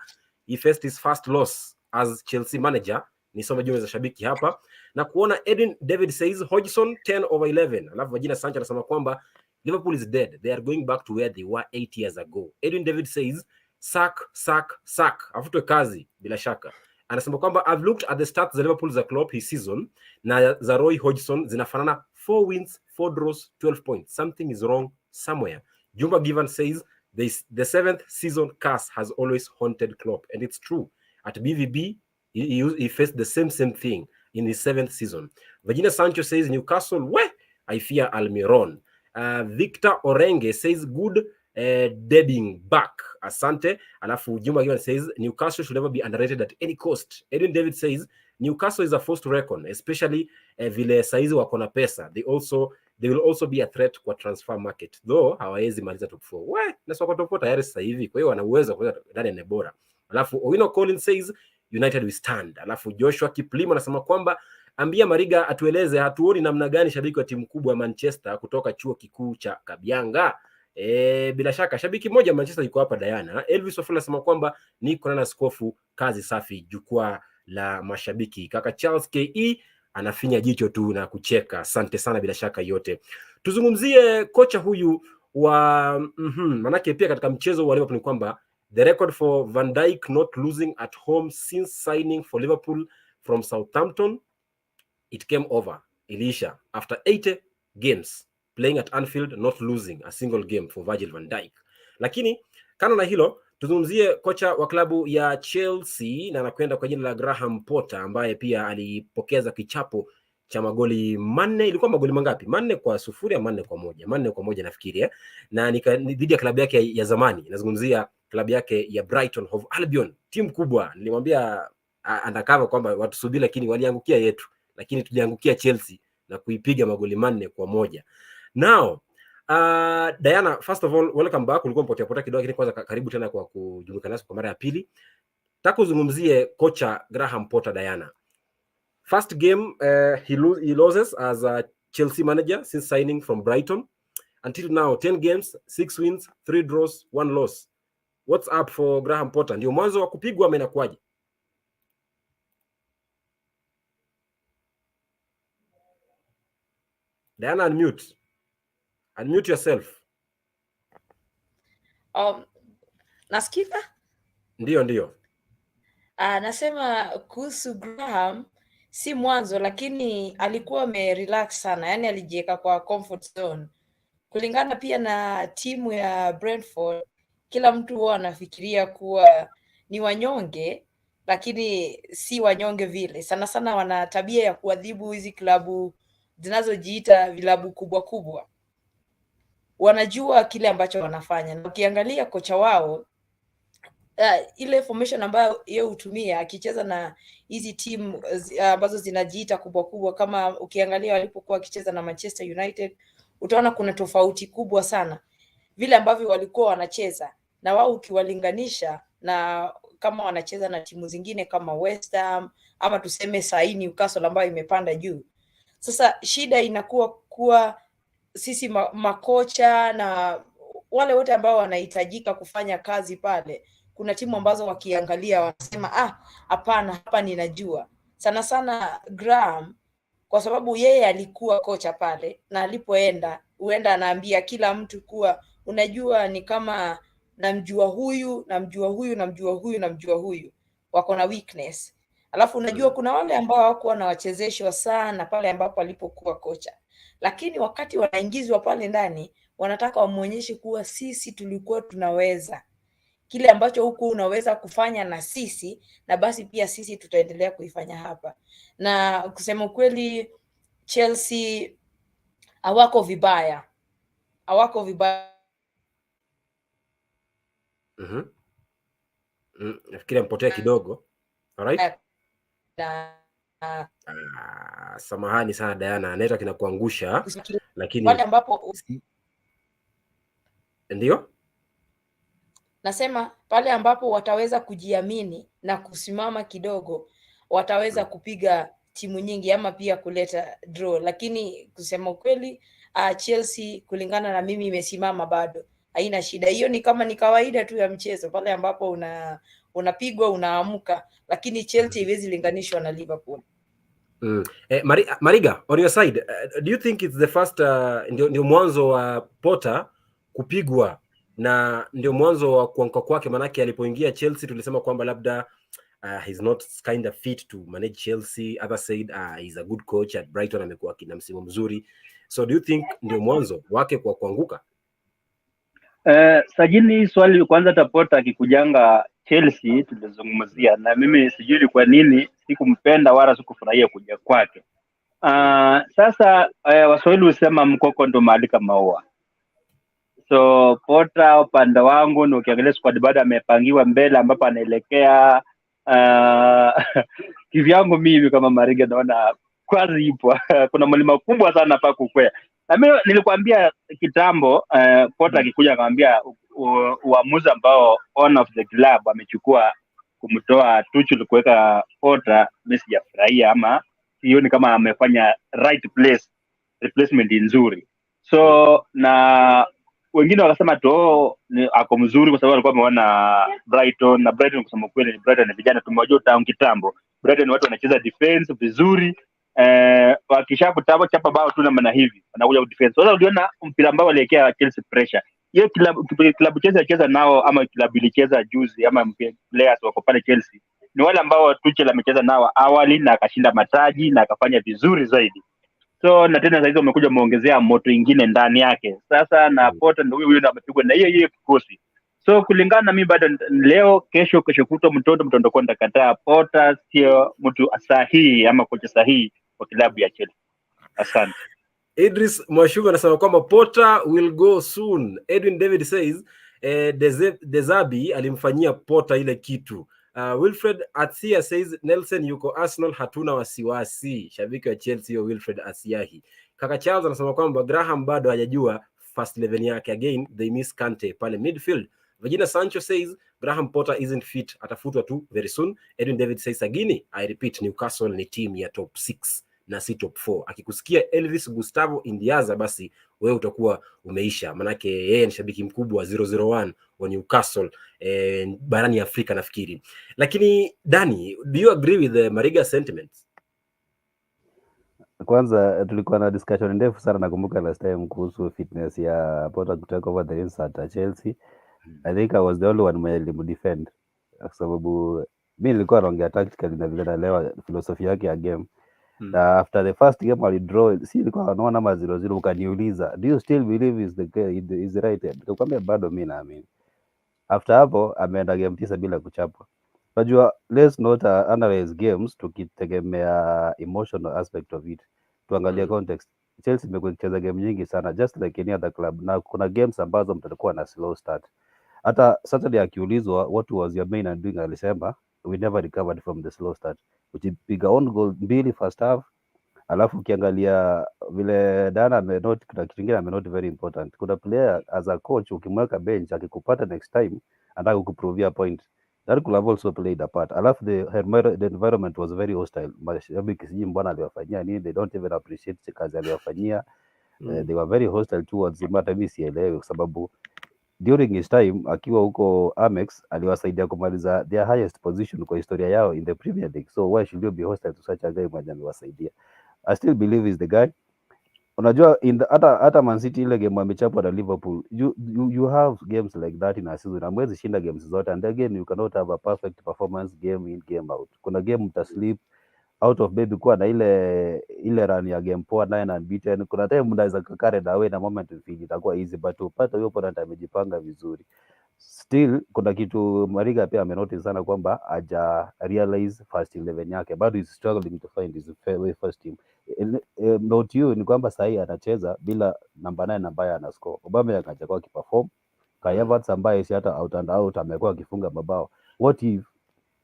he faced his first loss as Chelsea manager. Nisome jumbe za shabiki hapa na kuona Edwin David says Hodgson 10/11. Alafu Vagina Sanchez anasema kwamba Liverpool is dead. They are going back to where they were 8 years ago. Edwin David says sack. Afutwe kazi bila shaka. Anasema kwamba I've looked at the stats za Liverpool za Klopp his season na za Roy Hodgson zinafanana, 4 wins, 4 draws, 12 points. Something is wrong somewhere. Jumba Given says the 7th season curse has always haunted Klopp, and it's true. At BVB he faced the same thing in his 7th season. Virginia Sancho says Newcastle, I fear Almiron. Victor Orenge says good debbing back. Asante. Alafu Juma Giwan says Newcastle should never be underrated at any cost. Edwin David says Newcastle is a force to reckon, especially vile saizi wako na pesa. They will also be a threat kwa transfer market, though hawawezi maliza top 4. We, na soko top 4 tayari sasa hivi, kwa hiyo wana uwezo wa kuweza ndani ya bora. Alafu Owino Collins says United we stand. Alafu Joshua Kiplimo anasema kwamba ambia Mariga atueleze hatuoni namna gani shabiki wa timu kubwa ya Manchester kutoka chuo kikuu cha Kabianga. Bila shaka shabiki mmoja Manchester yuko hapa Diana. Elvis Wafula anasema kwamba niko na skofu, kazi safi, jukwaa la mashabiki. Kaka Charles KE anafinya jicho tu na kucheka. Asante sana bila shaka yote. Tuzungumzie kocha huyu wa manake pia katika mchezo wa Liverpool ni kwamba the record for Van Dijk not losing at home since signing for Liverpool from Southampton, it came over, iliisha after 80 games playing at Anfield, not losing a single game for Virgil van Dijk. Lakini kando na hilo, tuzungumzie kocha wa klabu ya Chelsea na anakwenda kwa jina la Graham Potter, ambaye pia alipokeza kichapo cha magoli manne. Ilikuwa magoli mangapi? 4-0 ama 4-1? 4-1 nafikiri, na dhidi ya klabu yake ya zamani. Nazungumzia klabu yake ya Brighton Hove Albion, timu kubwa. Nilimwambia andakava kwamba watusubiri, lakini waliangukia yetu, lakini tuliangukia Chelsea na kuipiga magoli 4-1. Now Diana, first of all welcome back. Ulikuwa mpotea kidogo, lakini kwanza karibu tena kwa kujumuika nasi kwa mara ya pili. Nataka uzungumzie kocha Graham Potter. Diana, first game he loses as a Chelsea manager since signing from Brighton. Until now 10 games, 6 wins, 3 draws, 1 loss. What's up for Graham Potter? Ndio mwanzo wa kupigwa ama inakuaje? Diana, unmute yourself. Nasikika? Ndio. Nasema kuhusu Graham, si mwanzo, lakini alikuwa amerelax sana, yani alijiweka kwa comfort zone. Kulingana pia na timu ya Brentford, kila mtu huwa anafikiria kuwa ni wanyonge, lakini si wanyonge vile. Sana sana wana tabia ya kuadhibu hizi klabu zinazojiita vilabu kubwa. Wanajua kile ambacho wanafanya. Na ukiangalia kocha wao, ile formation ambayo yeye hutumia akicheza na hizi timu ambazo zinajiita kubwa, kama ukiangalia walipokuwa akicheza na Manchester United, utaona kuna tofauti kubwa sana vile ambavyo walikuwa wanacheza, na wao ukiwalinganisha na kama wanacheza na timu zingine kama West Ham ama tuseme Sagini Newcastle ambayo imepanda juu. Sasa shida inakuwa kuwa sisi makocha na wale wote ambao wanahitajika kufanya kazi pale, kuna timu ambazo wakiangalia wanasema hapana, hapa ninajua. Sana sana Graham, kwa sababu yeye alikuwa kocha pale, na alipoenda huenda anaambia kila mtu kuwa unajua, ni kama namjua huyu, wako na weakness. Alafu unajua kuna wale ambao hawakuwa na wachezeshwa sana pale ambapo alipokuwa kocha, lakini wakati wanaingizwa pale ndani wanataka wamuonyeshe kuwa sisi tulikuwa tunaweza kile ambacho huku unaweza kufanya na sisi, na basi pia sisi tutaendelea kuifanya hapa. Na kusema ukweli, Chelsea hawako vibaya. Nafikiri mpotea kidogo. Alright. Samahani sana Diana, network inakuangusha, lakini wale ambapo ndio nasema pale ambapo wataweza kujiamini na kusimama kidogo, wataweza kupiga timu nyingi ama pia kuleta draw. Lakini kusema ukweli, Chelsea kulingana na mimi imesimama bado, haina shida. Hiyo ni kama ni kawaida tu ya mchezo, pale ambapo unapigwa unaamka, lakini Chelsea haiwezi linganishwa na Liverpool. Mariga, on your side, do you think it's the first ndio mwanzo wa Potter kupigwa na ndio mwanzo wa kuanguka kwake? Manake alipoingia Chelsea tulisema kwamba labda he's not kind of fit to manage Chelsea. Other said he's a good coach at Brighton, amekuwa kina msimu mzuri. So do you think ndio mwanzo wake kwa kuanguka? Sagini, swali kwanza, Potter akikujanga Chelsea tulizungumzia, na mimi sijui kwa nini sikumpenda wala sikufurahia kuja kwake. Sasa Waswahili husema mkoko ndo maalika maua. So Potter upande wangu ni ukiangalia squad bado amepangiwa mbele ambapo anaelekea kivyangu mimi kama Mariga naona kwazi ipo kuna mlima kubwa sana pa kukwea. Na mimi nilikwambia kitambo Potter akikuja akamwambia uamuzi ambao owner of the club amechukua kumtoa Tuchel kuweka Potter, mimi sijafurahia ama sioni kama amefanya right place replacement nzuri. So na wengine wakasema tu ako mzuri kwa sababu alikuwa ameona Brighton, na Brighton kusema kweli Brighton ni vijana tumewajua tangu kitambo. Brighton watu wanacheza defense vizuri, wakishapotaba chapa bao tu namna hivi wanakuja defense. Sasa uliona mpira ambao aliwekea Chelsea pressure. Hiyo klabu Chelsea acheza nao ama klabu ilicheza juzi ama players wako pale Chelsea ni wale ambao Tuchel amecheza nao awali na akashinda mataji na akafanya vizuri zaidi. So na tena sasa hizo umekuja muongezea moto ingine ndani yake. Sasa na Potter ndio huyo ndo amepigwa na hiyo kikosi. So kulingana na mimi bado leo kesho kutwa mtondo kwenda kataa Potter sio mtu sahihi ama kocha sahihi kwa klabu ya Chelsea. Asante. Idris Mwashuga anasema kwamba Potter will go soon. Edwin David says Dezabi alimfanyia Potter ile kitu. Wilfred Atsia says Nelson yuko Arsenal, hatuna wasiwasi. Shabiki wa Chelsea Wilfred Asiahi. Kaka Charles anasema kwamba Graham bado hajajua first 11 yake. Again they miss Kante pale midfield. Virginia Sancho says Graham Potter isn't fit, atafutwa tu very soon. Edwin David says Sagini, I repeat, Newcastle ni team ya top 6 na si top 4. Akikusikia Elvis Gustavo Indiaza basi wewe utakuwa umeisha, manake yeye ni shabiki mkubwa wa 001 wa Newcastle barani Afrika nafikiri. Lakini Dani, do you agree with the Mariga sentiments? Kwanza tulikuwa na discussion ndefu sana nakumbuka last time kuhusu fitness ya Potter to take over the reins at Chelsea. I think I was the only one mwenye limudefend kwa sababu mimi nilikuwa naongea tactically na vile naelewa philosophy yake ya game. Na after the first game ali draw, si ilikuwa naona ma 0-0 ukaniuliza, do you still believe is the right head? Nikamwambia bado mimi naamini. After hapo ameenda game 9 bila kuchapwa. Unajua let's not analyze games tukitegemea emotional aspect of it. Tuangalie context. Chelsea imekuwa ikicheza game nyingi sana just like any other club, na kuna games ambazo mtakuwa na slow start. Hata Saturday akiulizwa what was your main undoing, alisema we never recovered from the slow start. Ukipiga on goal 2 first half, alafu ukiangalia vile Dana amenote, kuna kitu kingine amenote very important. Kuna player as a coach ukimweka bench akikupata next time anataka kukuprovia point, that could have also played a part. Alafu the environment was very hostile. Mashabiki sijui mbona aliwafanyia nini, they don't even appreciate kazi aliwafanyia. They were very hostile towards him. Hata mimi sielewi kwa sababu during his time akiwa huko Amex aliwasaidia kumaliza their highest position kwa historia yao in the Premier League. So why should you be hostile to such a guy mwenye amewasaidia? I still believe is the guy. Unajua in the hata Man City ile game amechapwa na Liverpool, you have games like that in a season. Amwezi shinda games zote, and again you cannot have a perfect performance game in game out. Kuna game mtaslip out of baby kuwa na ile run ya game poa 9 unbeaten. Kuna time mnaweza carried away na moment feel itakuwa easy, but upata huyo opponent amejipanga vizuri. Still kuna kitu Mariga pia amenotice sana kwamba haja realize first 11 yake, bado is struggling to find his first team. Note you ni kwamba sahi anacheza bila namba 9 ambaye ana score. Obama akajakuwa kiperform, Kai Havertz ambaye si hata out and out amekuwa akifunga mabao. What if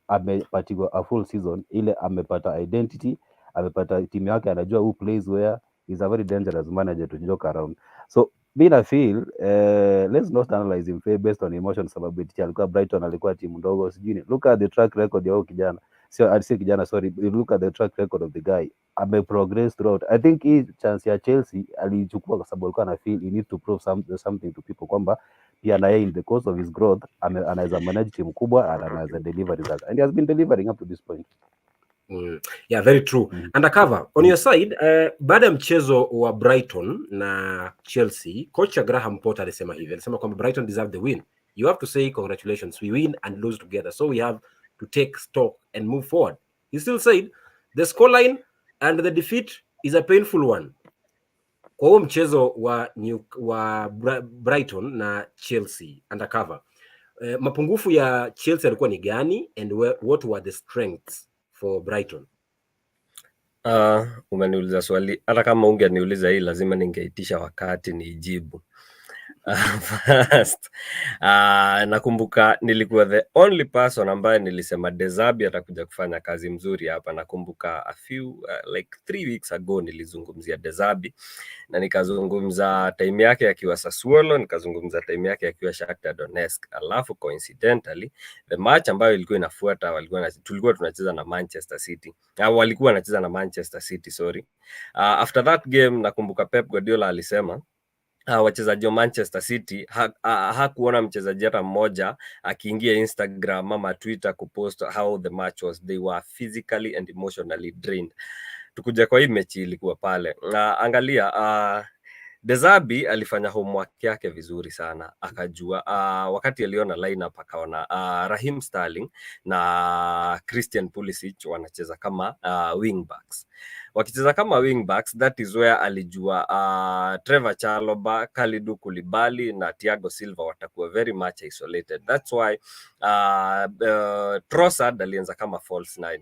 amepatiwa a full season, ile amepata identity, amepata timu yake, anajua who plays where, is a very dangerous manager to joke around. So I feel let's not analyze him based on emotion, sababu alikuwa Brighton, alikuwa timu ndogo sijui. Look at the track record ya kijana. Look at the track record of the guy. Ame progress throughout. I think hii chance ya Chelsea alichukua kwa sababu alikuwa na feel he need to prove something to people kwamba pia na yeye in the course of his growth anaweza manage timu kubwa and anaweza deliver results, and he has been delivering up to this point. Yeah, very true. Undercover, on your side, baada ya mchezo wa Brighton na Chelsea, kocha Graham Potter alisema hivi, alisema kwamba Brighton deserve the win. You have to say congratulations, we win and lose together, so we have to take stock and move forward. He still said the scoreline and the defeat is a painful one. Kwa huo mchezo wa Brighton na Chelsea, Undercover, mapungufu ya Chelsea yalikuwa ni gani, and what were the strengths for Brighton? Umeniuliza swali, hata kama ungeniuliza hii lazima ningeitisha wakati niijibu. First, nakumbuka nilikuwa the only person ambaye nilisema Dezabi atakuja kufanya kazi mzuri hapa. Nakumbuka a few like 3 weeks ago nilizungumzia Dezabi, na nikazungumza time yake akiwa Sassuolo, nikazungumza time yake akiwa Shakhtar Donetsk. Alafu coincidentally the match ambayo ilikuwa inafuata tulikuwa tunacheza na Manchester City. Walikuwa wanacheza na Manchester City, sorry. After that game nakumbuka Pep Guardiola alisema wachezaji wa Manchester City hakuona mchezaji hata mmoja akiingia Instagram ama Twitter kupost how the match was. They were physically and emotionally drained. Tukuja kwa hii mechi ilikuwa pale. Angalia, Dezabi alifanya homework yake vizuri sana, akajua wakati aliona lineup akaona Raheem Sterling na Christian Pulisic wanacheza kama wingbacks. Wakicheza kama wingbacks, that is where alijua Trevor Chalobah, Kalidou Koulibaly na Thiago Silva watakuwa very much isolated. That's why Trossard alianza kama false 9.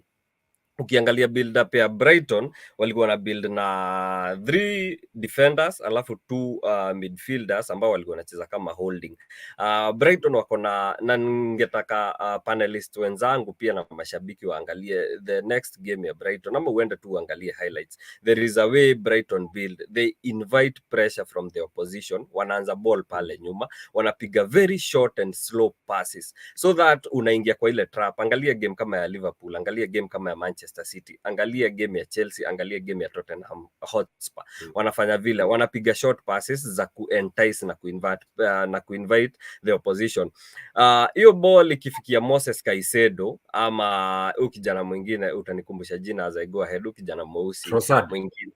Ukiangalia build up ya Brighton walikuwa na build na 3 defenders alafu 2 midfielders ambao walikuwa wanacheza kama holding. Brighton wako na ningetaka panelist wenzangu pia na mashabiki waangalie the next game ya Brighton, ama uende tu uangalie highlights. There is a way Brighton build, they invite pressure from the opposition, wanaanza ball pale nyuma, wanapiga very short and slow passes so that unaingia kwa ile trap. Angalia game kama ya Liverpool, angalia game kama ya Manchester City, angalia game ya Chelsea, angalia game ya Tottenham Hotspur. Wanafanya vile, wanapiga short passes za ku-entice na kuinvite the opposition. Hiyo ball ikifikia Moses Caicedo ama kijana mwingine, utanikumbusha jina as I go ahead, kijana mweusi mwingine.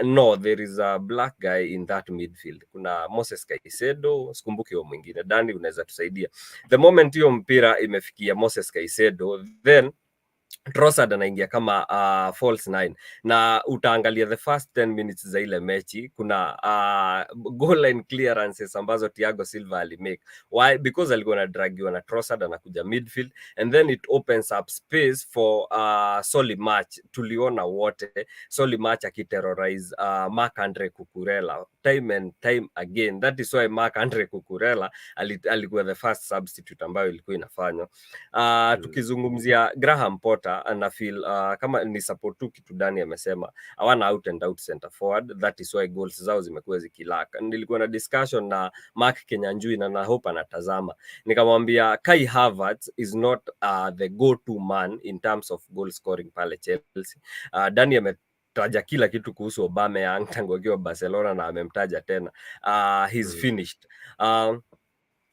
No, there is a black guy in that midfield. Kuna Moses Caicedo, sikumbuki huyo mwingine. Dani, unaweza tusaidia? The moment hiyo mpira imefikia Moses Caicedo, then Trossard anaingia kama false 9, na utaangalia the first 10 minutes za ile mechi, kuna goal line clearances ambazo Thiago Silva alimake. Why? Because alikuwa anadragiwa na Trossard, anakuja midfield and then it opens up space for Solly March. Tuliona wote Solly March akiterrorize Marc-Andre Cucurella time and time again. That is why Marc-Andre Cucurella alikuwa the first substitute ambayo ilikuwa inafanywa. Tukizungumzia Graham Potter, ana feel kama ni support tu kitu Dani amesema, hawana out and out center forward. That is why goals zao zimekuwa zikilaka. Nilikuwa na discussion na Mark Kenyanjui na hope anatazama, nikamwambia Kai Havertz is not the go-to man in terms of goal scoring pale Chelsea. Dani ametaja kila kitu kuhusu Aubameyang tangu akiwa Barcelona na amemtaja tena. He's finished.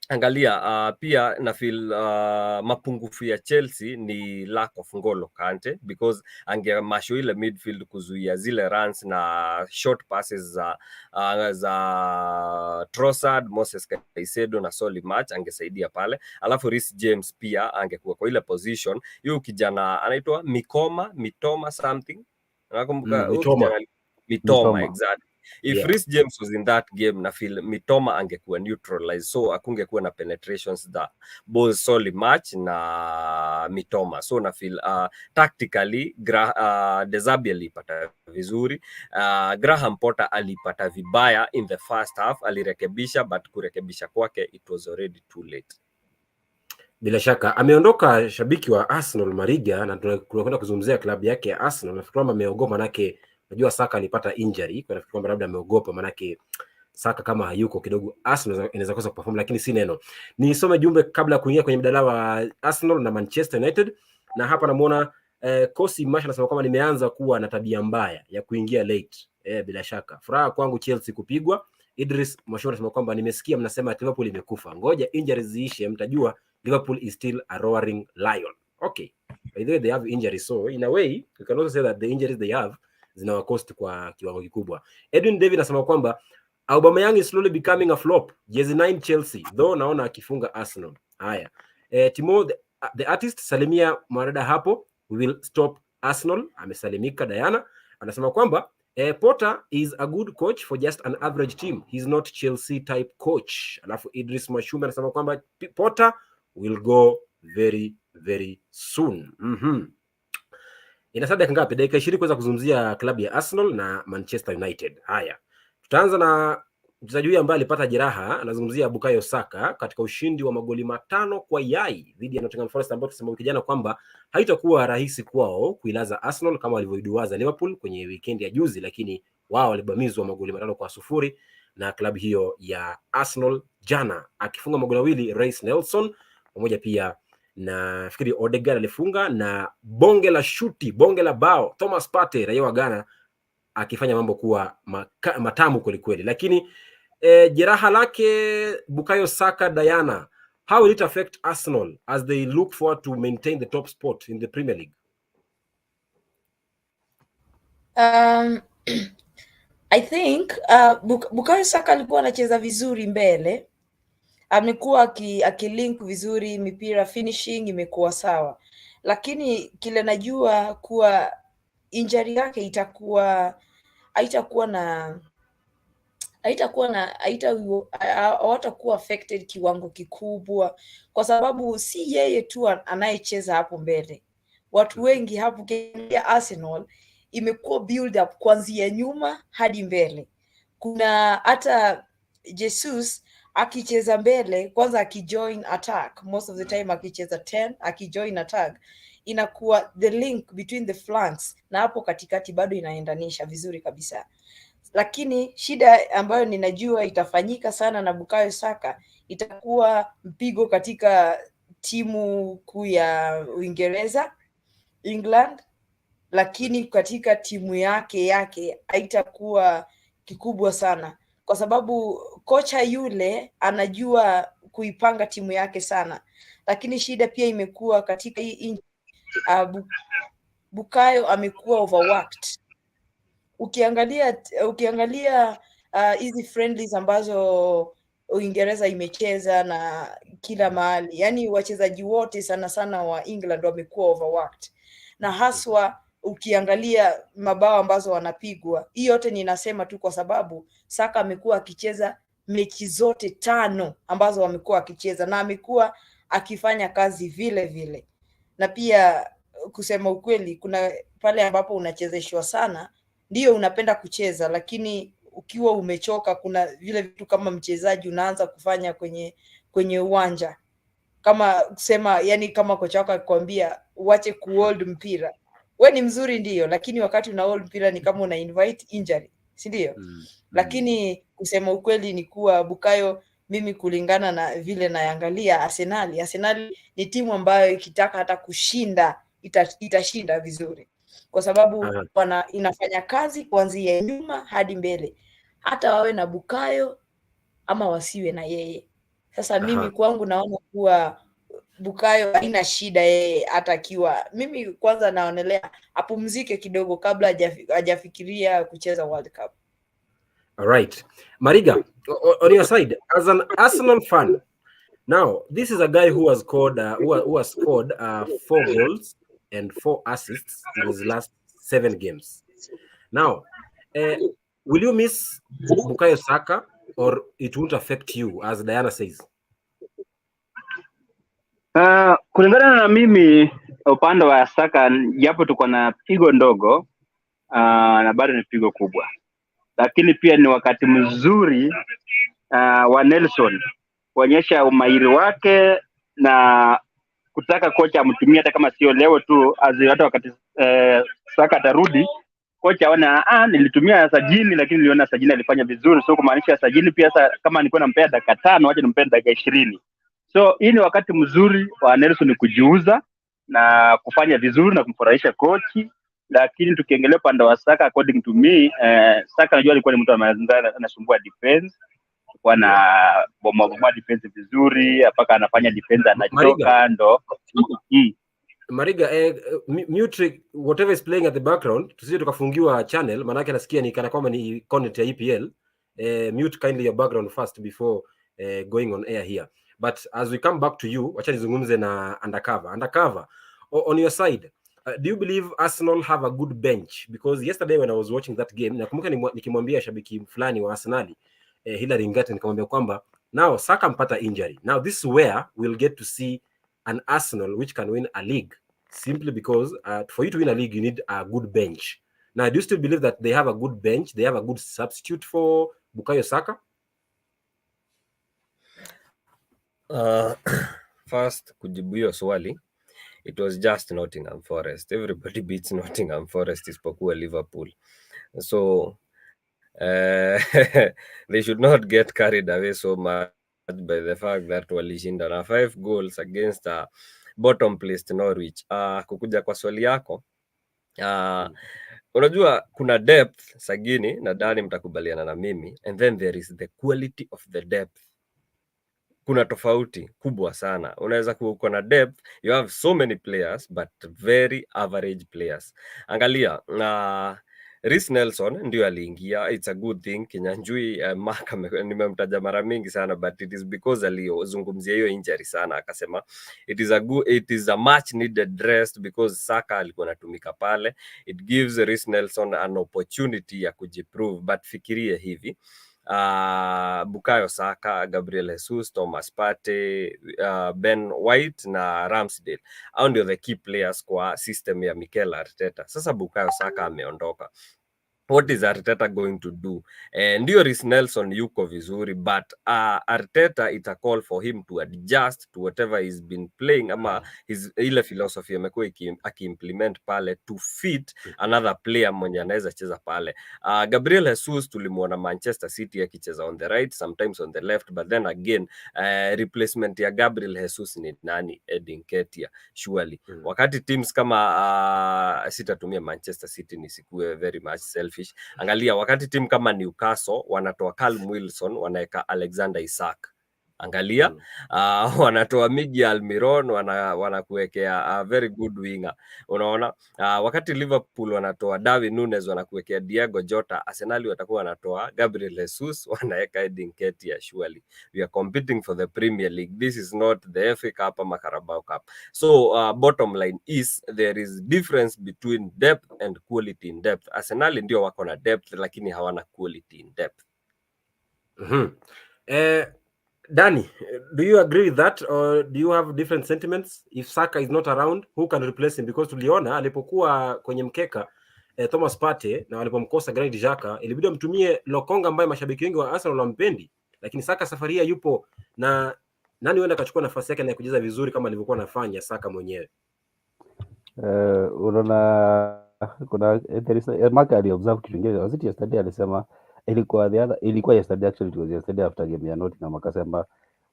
Angalia pia na feel mapungufu ya Chelsea ni lack of N'Golo Kante, because angemasho ile midfield kuzuia zile runs na short passes za Trossard, Moses Caicedo na Solly March, angesaidia pale. Alafu Reece James pia angekuwa kwa ile position. Yule kijana anaitwa Mitoma something, nakumbuka Mitoma exactly. If Reece James was in that game, na feel Mitoma angekuwa neutralized, so akungekuwa na penetrations da both Solly March na Mitoma. So na feel tactically Dezabi alipata vizuri, Graham Potter alipata vibaya in the first half, alirekebisha, but kurekebisha kwake it was already too late. Bila shaka ameondoka shabiki wa Arsenal Mariga, na tunakwenda kuzungumzia klabu yake ya Arsenal. Nafikiri kwamba ameogopa, manake najua Saka alipata injury, kwa nafikiri kwamba labda ameogopa, manake Saka kama hayuko kidogo Arsenal inaweza kosa perform, lakini si neno. Nisome jumbe kabla ya kuingia kwenye mjadala wa Arsenal na Manchester United. Na hapa namuona Kosi Masha anasema kwamba nimeanza kuwa na tabia mbaya ya kuingia late. Bila shaka furaha kwangu Chelsea kupigwa. Idris Mwashura anasema kwamba nimesikia mnasema Liverpool imekufa, ngoja injuries ziishe mtajua Liverpool is still a roaring lion. Okay, by the way they have injuries, so in a way you can also say that the injuries they have zinawa cost kwa kiwango kikubwa. Edwin David anasema kwamba Aubameyang is slowly becoming a flop. Jezi 9 Chelsea, though naona akifunga Arsenal. Haya. Timo the artist Salimia Mwarada hapo, we will stop Arsenal. Amesalimika. Diana anasema kwamba Potter is a good coach for just an average team. He's not Chelsea type coach. Alafu Idris Mashumbe anasema kwamba Potter will go very very soon. Inasalia dakika ngapi? Dakika 20 kuweza kuzungumzia klabu ya Arsenal na Manchester United. Haya, tutaanza na mchezaji huyu ambaye alipata jeraha. Anazungumzia Bukayo Saka katika ushindi wa magoli 5 kwa yai dhidi ya Nottingham Forest, ambao tusema wiki jana kwamba haitakuwa rahisi kwao kuilaza Arsenal kama walivyoiduaza Liverpool kwenye weekend ya juzi, lakini wao walibamizwa magoli 5 kwa 0 na klabu hiyo ya Arsenal jana, akifunga magoli 2 Reiss Nelson pamoja pia na fikiri Odegaard alifunga, na bonge la shuti, bonge la bao Thomas Partey raia wa Ghana akifanya mambo kuwa matamu kweli kweli. Lakini jeraha lake Bukayo Saka, Diana, how will it affect Arsenal as they look forward to maintain the top spot in the Premier League? I think Bukayo Saka alikuwa anacheza vizuri mbele, amekuwa akilink vizuri mipira, finishing imekuwa sawa, lakini kile najua kuwa injury yake hawatakuwa affected kiwango kikubwa, kwa sababu si yeye tu anayecheza hapo mbele. Watu wengi hapo kwa Arsenal imekuwa build up kuanzia nyuma hadi mbele. Kuna hata Jesus akicheza mbele, kwanza akijoin attack, most of the time akicheza 10, akijoin attack, inakuwa the link between the flanks, na hapo katikati bado inaendanisha vizuri kabisa. Lakini shida ambayo ninajua itafanyika sana na Bukayo Saka itakuwa mpigo katika timu kuu ya Uingereza, England, lakini katika timu yake haitakuwa kikubwa sana, kwa sababu kocha yule anajua kuipanga timu yake sana. Lakini shida pia imekuwa katika hii Bukayo amekuwa overworked. Ukiangalia hizi friendlies ambazo Uingereza imecheza na kila mahali, yani wachezaji wote sana sana wa England wamekuwa overworked, na haswa ukiangalia mabao ambazo wanapigwa, hii yote ninasema tu kwa sababu Saka amekuwa akicheza mechi zote 5 ambazo wamekuwa akicheza, na amekuwa akifanya kazi vile vile. Na pia kusema ukweli, kuna pale ambapo unachezeshwa sana ndio unapenda kucheza, lakini ukiwa umechoka kuna vile vitu kama mchezaji unaanza kufanya kwenye uwanja, kama kusema, yani kama kocha wako akikwambia uache kuhold mpira, we ni mzuri ndio, lakini wakati una hold mpira ni kama una invite injury, si ndio? Lakini kusema ukweli ni kuwa Bukayo, mimi kulingana na vile naangalia Arsenal ni timu ambayo ikitaka hata kushinda itashinda vizuri, kwa sababu inafanya kazi kuanzia nyuma hadi mbele, hata wawe na Bukayo ama wasiwe na yeye. Sasa mimi kwangu naona kuwa Bukayo haina shida yeye, hata akiwa, mimi kwanza naonelea apumzike kidogo kabla hajafikiria kucheza World Cup. All right. Mariga, on your side, as an Arsenal fan, now this is a guy who has scored 4 goals and 4 assists in his last 7 games. Now, will you miss Bukayo Saka or it won't affect you, as Diana says? Kulingana na mimi, upande wa Saka, japo tuko na pigo ndogo na bado ni pigo kubwa, lakini pia ni wakati mzuri wa Nelson kuonyesha umahiri wake na kutaka kocha amtumie, hata kama sio leo tu, hata wakati Saka atarudi, kocha aona nilitumia Sagini, lakini niliona Sagini alifanya vizuri, so kumaanisha Sagini pia kama nilikuwa nampea dakika 5, acha nimpee dakika 20. So hii ni wakati mzuri wa Nelson kujiuza na kufanya vizuri na kumfurahisha kochi. Lakini tukiangalia upande wa Saka, according to me, Saka najua alikuwa ni mtu anasumbua defense, kwa na bomoa defense vizuri, mpaka anafanya defense anachoka ndo. Mariga, mute whatever is playing at the background, tusije tukafungiwa channel, manake nasikia ni kana kwamba ni content ya EPL. Mute kindly your background first before going on air here. But as we come back to you, wacha nizungumze na Undercover. On your side, do you believe Arsenal have a good bench? Because yesterday when I was watching that game, nakumbuka nikimwambia shabiki fulani wa Arsenal, Hilary Ngate, nikamwambia kwamba now Saka mpata injury. Now this is where we'll get to see an Arsenal which can win a league simply because for you to win a league, you need a good bench. Now, do you still believe that they have a good bench? They have a good substitute for Bukayo Saka? First, kujibu hiyo swali, it was just Nottingham Forest. Everybody beats Nottingham Forest isipokuwa Liverpool. So they should not get carried away so much by the fact that walishinda na 5 goals against bottom placed Norwich. Kukuja kwa swali yako, unajua kuna depth Sagini, nadhani mtakubaliana na mimi, and then there is the quality of the depth. Kuna tofauti kubwa sana. Unaweza kuwa uko na depth, you have so many players but very average players. Angalia, Reece Nelson ndio aliingia, it's a good thing. Kinyanjui Mark nimemtaja mara mingi sana, but it is because aliozungumzia hiyo injury sana, akasema it is a much needed rest because Saka alikuwa anatumika pale. It gives Reece Nelson an opportunity ya kujiprove, but fikirie hivi, Bukayo Saka, Gabriel Jesus, Thomas Partey, Ben White na Ramsdale, hao ndio the key players kwa system ya Mikel Arteta. Sasa Bukayo Saka ameondoka, what is Arteta going to do? Ndio Reece Nelson yuko vizuri, but Arteta ita call for him to adjust to whatever he's been playing, ama ile philosophy amekuwa akiimplement pale to fit another player mwenye anaweza cheza pale. Gabriel Jesus tulimuona Manchester City akicheza on the right, sometimes on the left, but then again replacement ya Gabriel Jesus ni nani? Eddie Nketiah, surely. Wakati teams kama sitatumia Manchester City nisikuwe very much selfish. Angalia, wakati timu kama Newcastle wanatoa Callum Wilson, wanaweka Alexander Isak. Angalia, wanatoa Miguel Almiron, wanakuwekea a very good winger. Unaona, wakati Liverpool wanatoa Darwin Núñez, wanakuwekea Diego Jota. Arsenal watakuwa wanatoa Gabriel Jesus, wanaweka Eddie Nketiah. Surely we are competing for the Premier League. This is not the FA Cup or Carabao Cup. So bottom line is there is difference between depth and quality in depth. Arsenal ndio wako na depth lakini hawana quality in depth. Danny, do you agree with that or do you have different sentiments? If Saka is not around, who can replace him? Because tuliona alipokuwa kwenye mkeka Thomas Partey na walipomkosa Granit Xhaka, ilibidi mtumie Lokonga ambaye mashabiki wengi wa Arsenal wanampendi, lakini Saka safari hii yupo, na nani huenda akachukua nafasi yake na kucheza vizuri kama alivyokuwa anafanya Saka mwenyewe? Unaona kuna Mark aliobserve kitu kingine. Was it yesterday alisema ilikuwa yesterday, actually it was yesterday after game ya Nottingham, akasema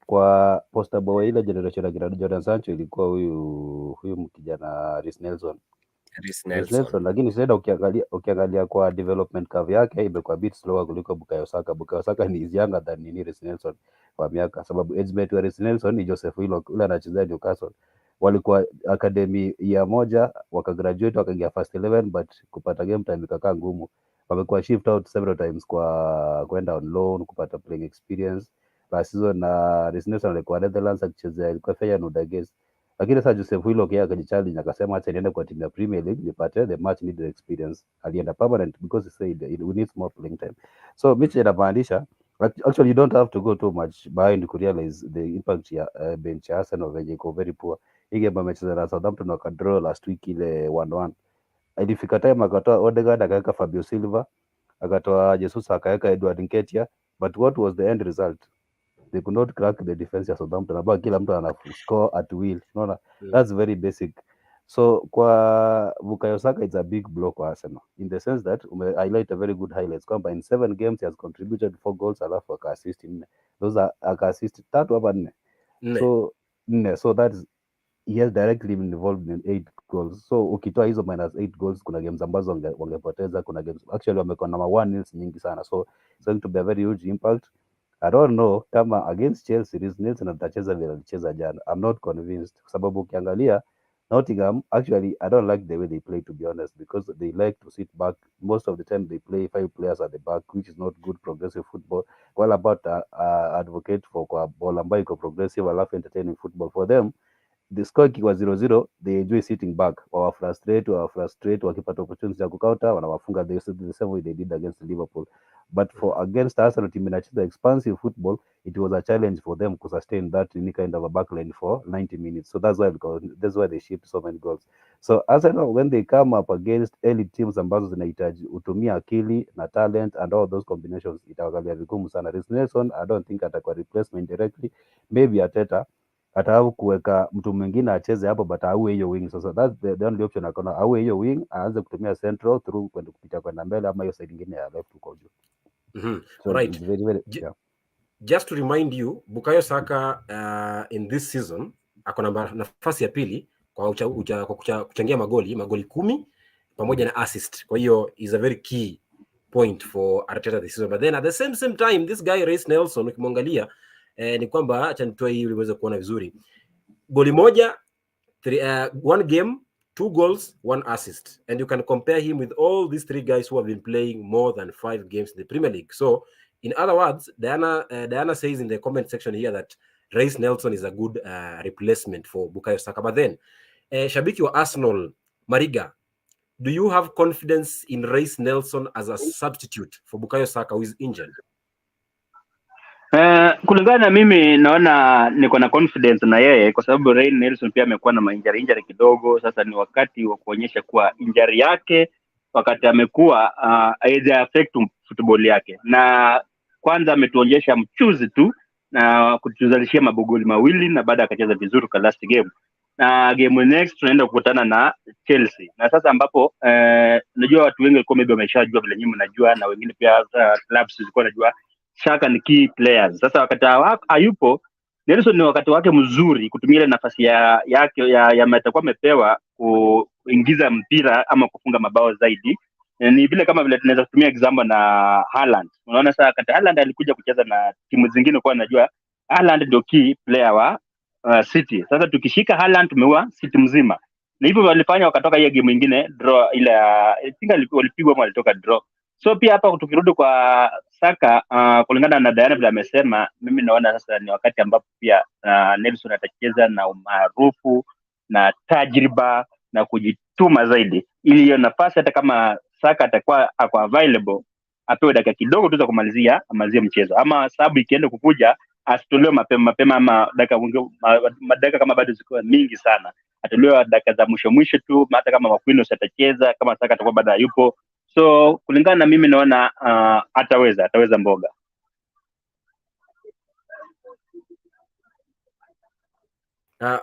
kwa poster boy ile generation ya Jordan Sancho ilikuwa huyu mkijana Reece Nelson. Lakini sasa ukiangalia kwa development curve yake imekuwa bit slower kuliko Bukayo Saka. Bukayo Saka ni younger than Reece Nelson kwa miaka, sababu age mate wa Reece Nelson ni Joseph Willock, ule anachezea Newcastle. Walikuwa academy ya moja, wakagraduate wakaingia first 11, but kupata game time ikakaa ngumu. Wamekuwa shift out several times kwa kwenda on loan kupata playing experience. Last season na Reece Nelson alikuwa Netherlands akichezea, ilikuwa Feyenoord against. Lakini sasa Joseph Willock yeye akajichallenge akasema acha niende kwa timu ya Premier League nipate the much needed experience. Alienda permanent because he said we need more playing time. So which inamaanisha actually you don't have to go too much behind to realize the impact ya bench ya Arsenal venye iko very poor. Hii game amecheza na Southampton wakadraw last week ile 1-1. Ilifika time akatoa Odegaard akaweka Fabio Silva, akatoa Jesus akaweka Edward Nketiah, but what was the end result? They could not crack the defense ya Southampton. About kila mtu ana score at will. Unaona, that's very basic. So kwa Bukayo Saka it's a big blow kwa Arsenal in the sense that highlight a very good highlights kwamba in 7 games he has contributed 4 goals alafu aka-assist 4. Those are aka-assist 3 hapa 4. So 4, so that's he has directly been involved in 8 goals. So ukitoa hizo minus 8 goals, kuna games ambazo wangepoteza, kuna games actually wamekuwa na 1-0 nyingi sana, so it's going to be a very huge impact. I don't know kama against Chelsea Reece Nelson atacheza vile alicheza jana. I'm not convinced kwa sababu ukiangalia Nottingham, actually I don't like the way they play, to be honest, because they like to sit back most of the time. They play 5 players at the back, which is not good progressive football. Well about advocate for kwa ball ambayo iko progressive alafu entertaining football for them. the score kikiwa 0-0 they enjoy sitting back, wa frustrate wakipata opportunity ya kucounter wanawafunga the same way they did against Liverpool. But for against Arsenal team inacheza expansive football, it was a challenge for them to sustain that any kind of a backline for 90 minutes. So that's why they shipped so many goals. So Arsenal when they come up against elite teams ambazo zinahitaji utumia akili na talent and all those combinations, itawakalia vigumu sana. Reece Nelson I don't think atakuwa replacement directly, maybe Arteta ataweza kuweka mtu mwingine acheze hapo, but auwe hiyo wing. So that's the only option akona, auwe hiyo wing, aanze kutumia central through kwenda kupita kwenda mbele, ama hiyo side nyingine ya left huko juu. So right. it's very, yeah. Just to remind you, Bukayo Saka in this season akona nafasi ya pili kwa kuchangia magoli 10 pamoja na assist. Kwa hiyo is a very key point for Arteta this season. But then at the same time this guy Reece Nelson ukimwangalia ni kwamba acha nitoe hii uweze kuona vizuri. Goli moja, one game, 2 goals, 1 assist. And you can compare him with all these 3 guys who have been playing more than 5 games in the Premier League. So in other words, Diana says in the comment section here that Reece Nelson is a good replacement for Bukayo Saka. But then, shabiki wa Arsenal, Mariga, do you have confidence in Reece Nelson as a substitute for Bukayo Saka who is injured? Kulingana na mimi naona niko na confidence na yeye kwa sababu Reece Nelson pia amekuwa na injury kidogo. Sasa ni wakati wa kuonyesha kuwa injury yake wakati amekuwa haija affect football yake, na kwanza ametuonyesha mchuzi tu na kutuzalishia magoli 2 na baada akacheza vizuri kwa last game, na game next tunaenda kukutana na Chelsea. Na sasa ambapo najua watu wengi walikuwa maybe wameshajua vile nyinyi mnajua, na wengine pia clubs zilikuwa najua Saka ni key players. Sasa wakati hayupo Nelson ni wakati wake mzuri kutumia ile nafasi yake ya matakuwa amepewa kuingiza mpira ama kufunga mabao zaidi. Ni vile kama vile tunaweza kutumia example na Haaland. Unaona sasa wakati Haaland alikuja kucheza na timu zingine kwa najua Haaland ndio key player wa City. Sasa tukishika Haaland tumeua City mzima. Na hivyo walifanya wakatoka hiyo game nyingine draw ile I think walipigwa ama walitoka draw. So pia hapa tukirudi kwa Saka kulingana na Diana vile amesema, mimi naona sasa ni wakati ambapo pia Nelson atacheza na umaarufu na tajriba na kujituma zaidi, ili hiyo nafasi hata kama Saka atakuwa ako available apewe dakika kidogo tu za kumalizia mchezo, ama sababu ikienda kukuja asitolewe mapema ama dakika kama bado ziko mingi sana, atolewe dakika za mwisho tu, hata kama Marquinhos atacheza kama Saka atakuwa bado yupo. So kulingana na mimi naona ataweza mboga.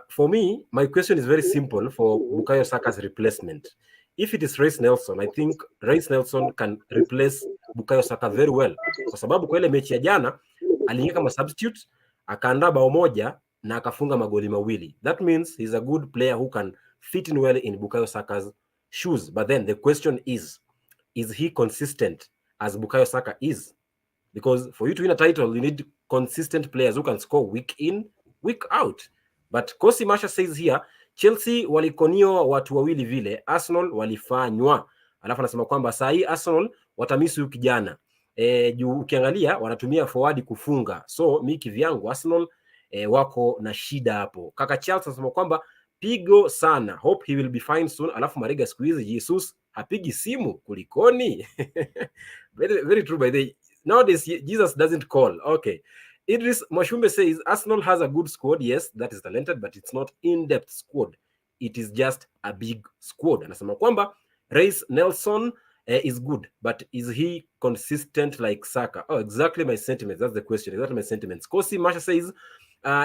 For me, my question is very simple for Bukayo Saka's replacement. If it is Reece Nelson, I think Reece Nelson can replace Bukayo Saka very well. Kwa sababu kwa ile mechi ya jana aliingia kama substitute, akaandaa bao moja na akafunga magoli 2. That means he's a good player who can fit in well in Bukayo Saka's shoes. But then the question is he consistent as Bukayo Saka is? Because for you to win a title, you need consistent players who can score week in, week out. But Kosi Masha says here, Chelsea walikonio watu wawili vile, Arsenal walifanywa. Alafu anasema kwamba saa hii Arsenal watamisi huyu kijana. Juu ukiangalia wanatumia forward kufunga. So mimi kivyangu Arsenal wako na shida hapo. Kaka Charles anasema kwamba pigo sana. Hope he will be fine soon. Alafu Mariga squeeze Jesus hapigi simu kulikoni. very, very true by the way. Nowadays Jesus doesn't call. Okay. Idris Mwashumbe says Arsenal has a good squad. Yes, that is talented, but it's not in-depth squad. It is just a big squad. Anasema kwamba Reece Nelson is good, but is he consistent like Saka? Oh, exactly my sentiments. That's the question. Exactly my sentiments. Kosi Masha says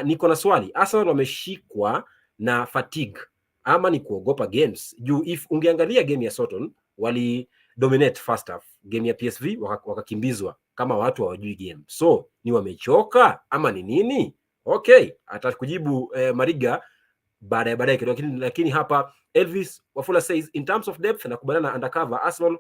niko na swali. Arsenal wameshikwa na fatigue ama ni kuogopa games? Juu if ungeangalia game ya Soton wali dominate first half. Game ya PSV wakakimbizwa kama watu hawajui game. So ni wamechoka ama ni nini? Okay, atakujibu Mariga baadaye kidogo, lakini hapa Elvis Wafula says in terms of depth na kubaliana na undercover Arsenal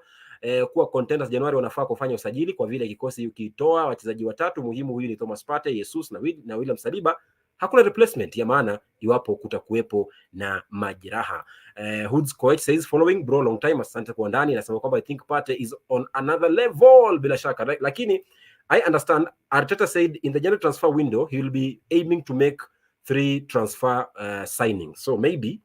kuwa contenders Januari wanafaa kufanya usajili kwa vile kikosi ukitoa wachezaji watatu muhimu, huyu ni Thomas Partey, Jesus na William Saliba, hakuna replacement ya maana iwapo kutakuwepo na majeraha. Hoods Coach says following bro long time, asante kwa ndani. Nasema kwamba I think Partey is on another level bila shaka, lakini I understand Arteta said in the January transfer window he will be aiming to make 3 transfer signings. So maybe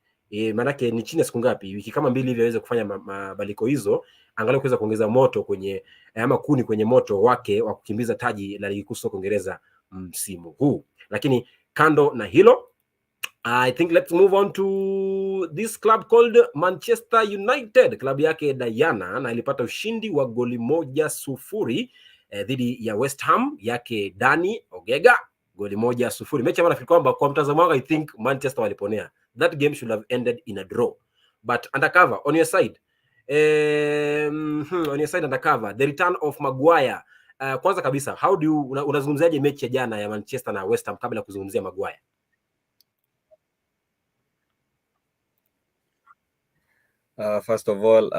manake ni chini ya siku ngapi, wiki kama 2 hivi aweze kufanya mabadiliko hizo, angalau kuweza kuongeza moto kwenye ama kuni kwenye moto wake wa kukimbiza taji la ligi kuu soka Uingereza msimu huu. Lakini kando na hilo, I think let's move on to this club called Manchester United. Klabu yake Diana na ilipata ushindi wa goli 1-0 dhidi ya West Ham yake Dani Ogega, goli 1-0. Mechi ambayo nafikiri kwamba kwa mtazamo wangu I think Manchester waliponea. That game should have ended in a draw. But undercover on your side, undercover, the return of Maguire. Kwanza kabisa, how do you unazungumziaje mechi ya jana ya Manchester na West Ham kabla ya kuzungumzia Maguire? First of all,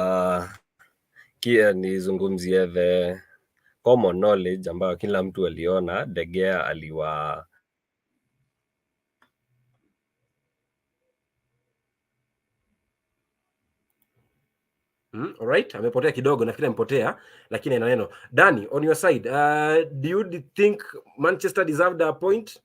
kia nizungumzie the common knowledge ambayo kila mtu aliona. De Gea aliwa Alright, amepotea kidogo, nafikiri amepotea, lakini ina neno. Danny, on your side, do you think Manchester deserved a point?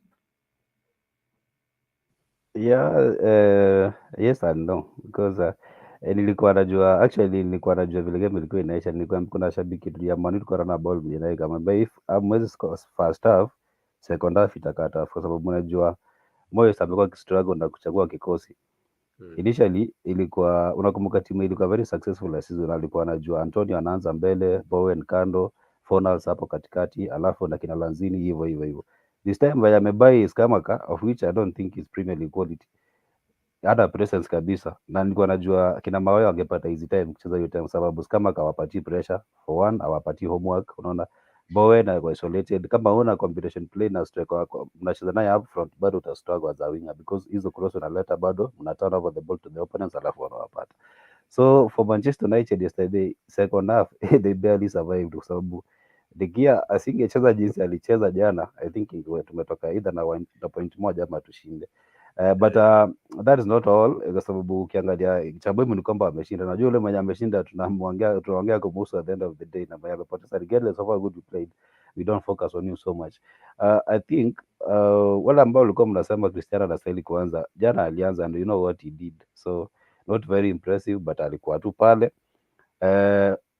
Yeah, yes and no, because nilikuwa najua vile game ilikuwa inaisha. Nilikuwa kuna shabiki ya Man United kwa na ball mjini kama if mwezi first half, second half itakata, kwa sababu unajua Moyes amekuwa kistruggle na kuchagua kikosi. Initially ilikuwa, unakumbuka timu ilikuwa very successful last season, alikuwa anajua Antonio anaanza mbele, Bowen kando, Fornals hapo katikati, alafu na kina Lanzini hivyo. This time by amebuy Skamaka, of which I don't think is Premier League quality. Hata presence kabisa. Na nilikuwa najua kina Mawayo angepata easy time kucheza hiyo time, sababu Skamaka hawapati pressure for one, hawapati homework. Unaona Bowen are isolated. Kama una combination play na striker wako mnacheza naye up front, bado uta struggle as a winger, because hizo cross unaleta bado mna turn over the ball to the opponents, alafu wanawapata. So for Manchester United yesterday second half they barely survived, kwa sababu De Gea asingecheza jinsi alicheza jana, I think tumetoka either na point moja ama tushinde. But that is not all, kwa sababu ukiangalia cha muhimu ni kwamba ameshinda. Najua yule mwenye ameshinda tunaongea kumhusu at the end of the day, na mwenye amepoteza, regardless of how good you played, we don't focus on you so much. I think wale ambao walikuwa mnasema Cristiano anastahili kuanza, jana alianza and you know what he did, so not very impressive, but alikuwa tu pale.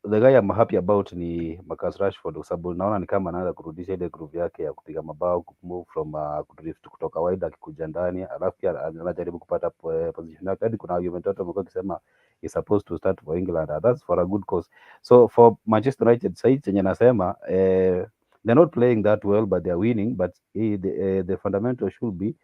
The guy I'm happy about ni Marcus Rashford, kwa sababu naona ni kama anaanza kurudisha ile groove yake ya kupiga mabao, move from kudrift kutoka wide akikuja ndani, alafu pia anajaribu kupata position yake. Hadi kuna argument watu wamekuwa kisema is supposed to start for England, and that's for a good cause. So for Manchester United side chenye nasema they're not playing that well, but they're winning, but the fundamental should be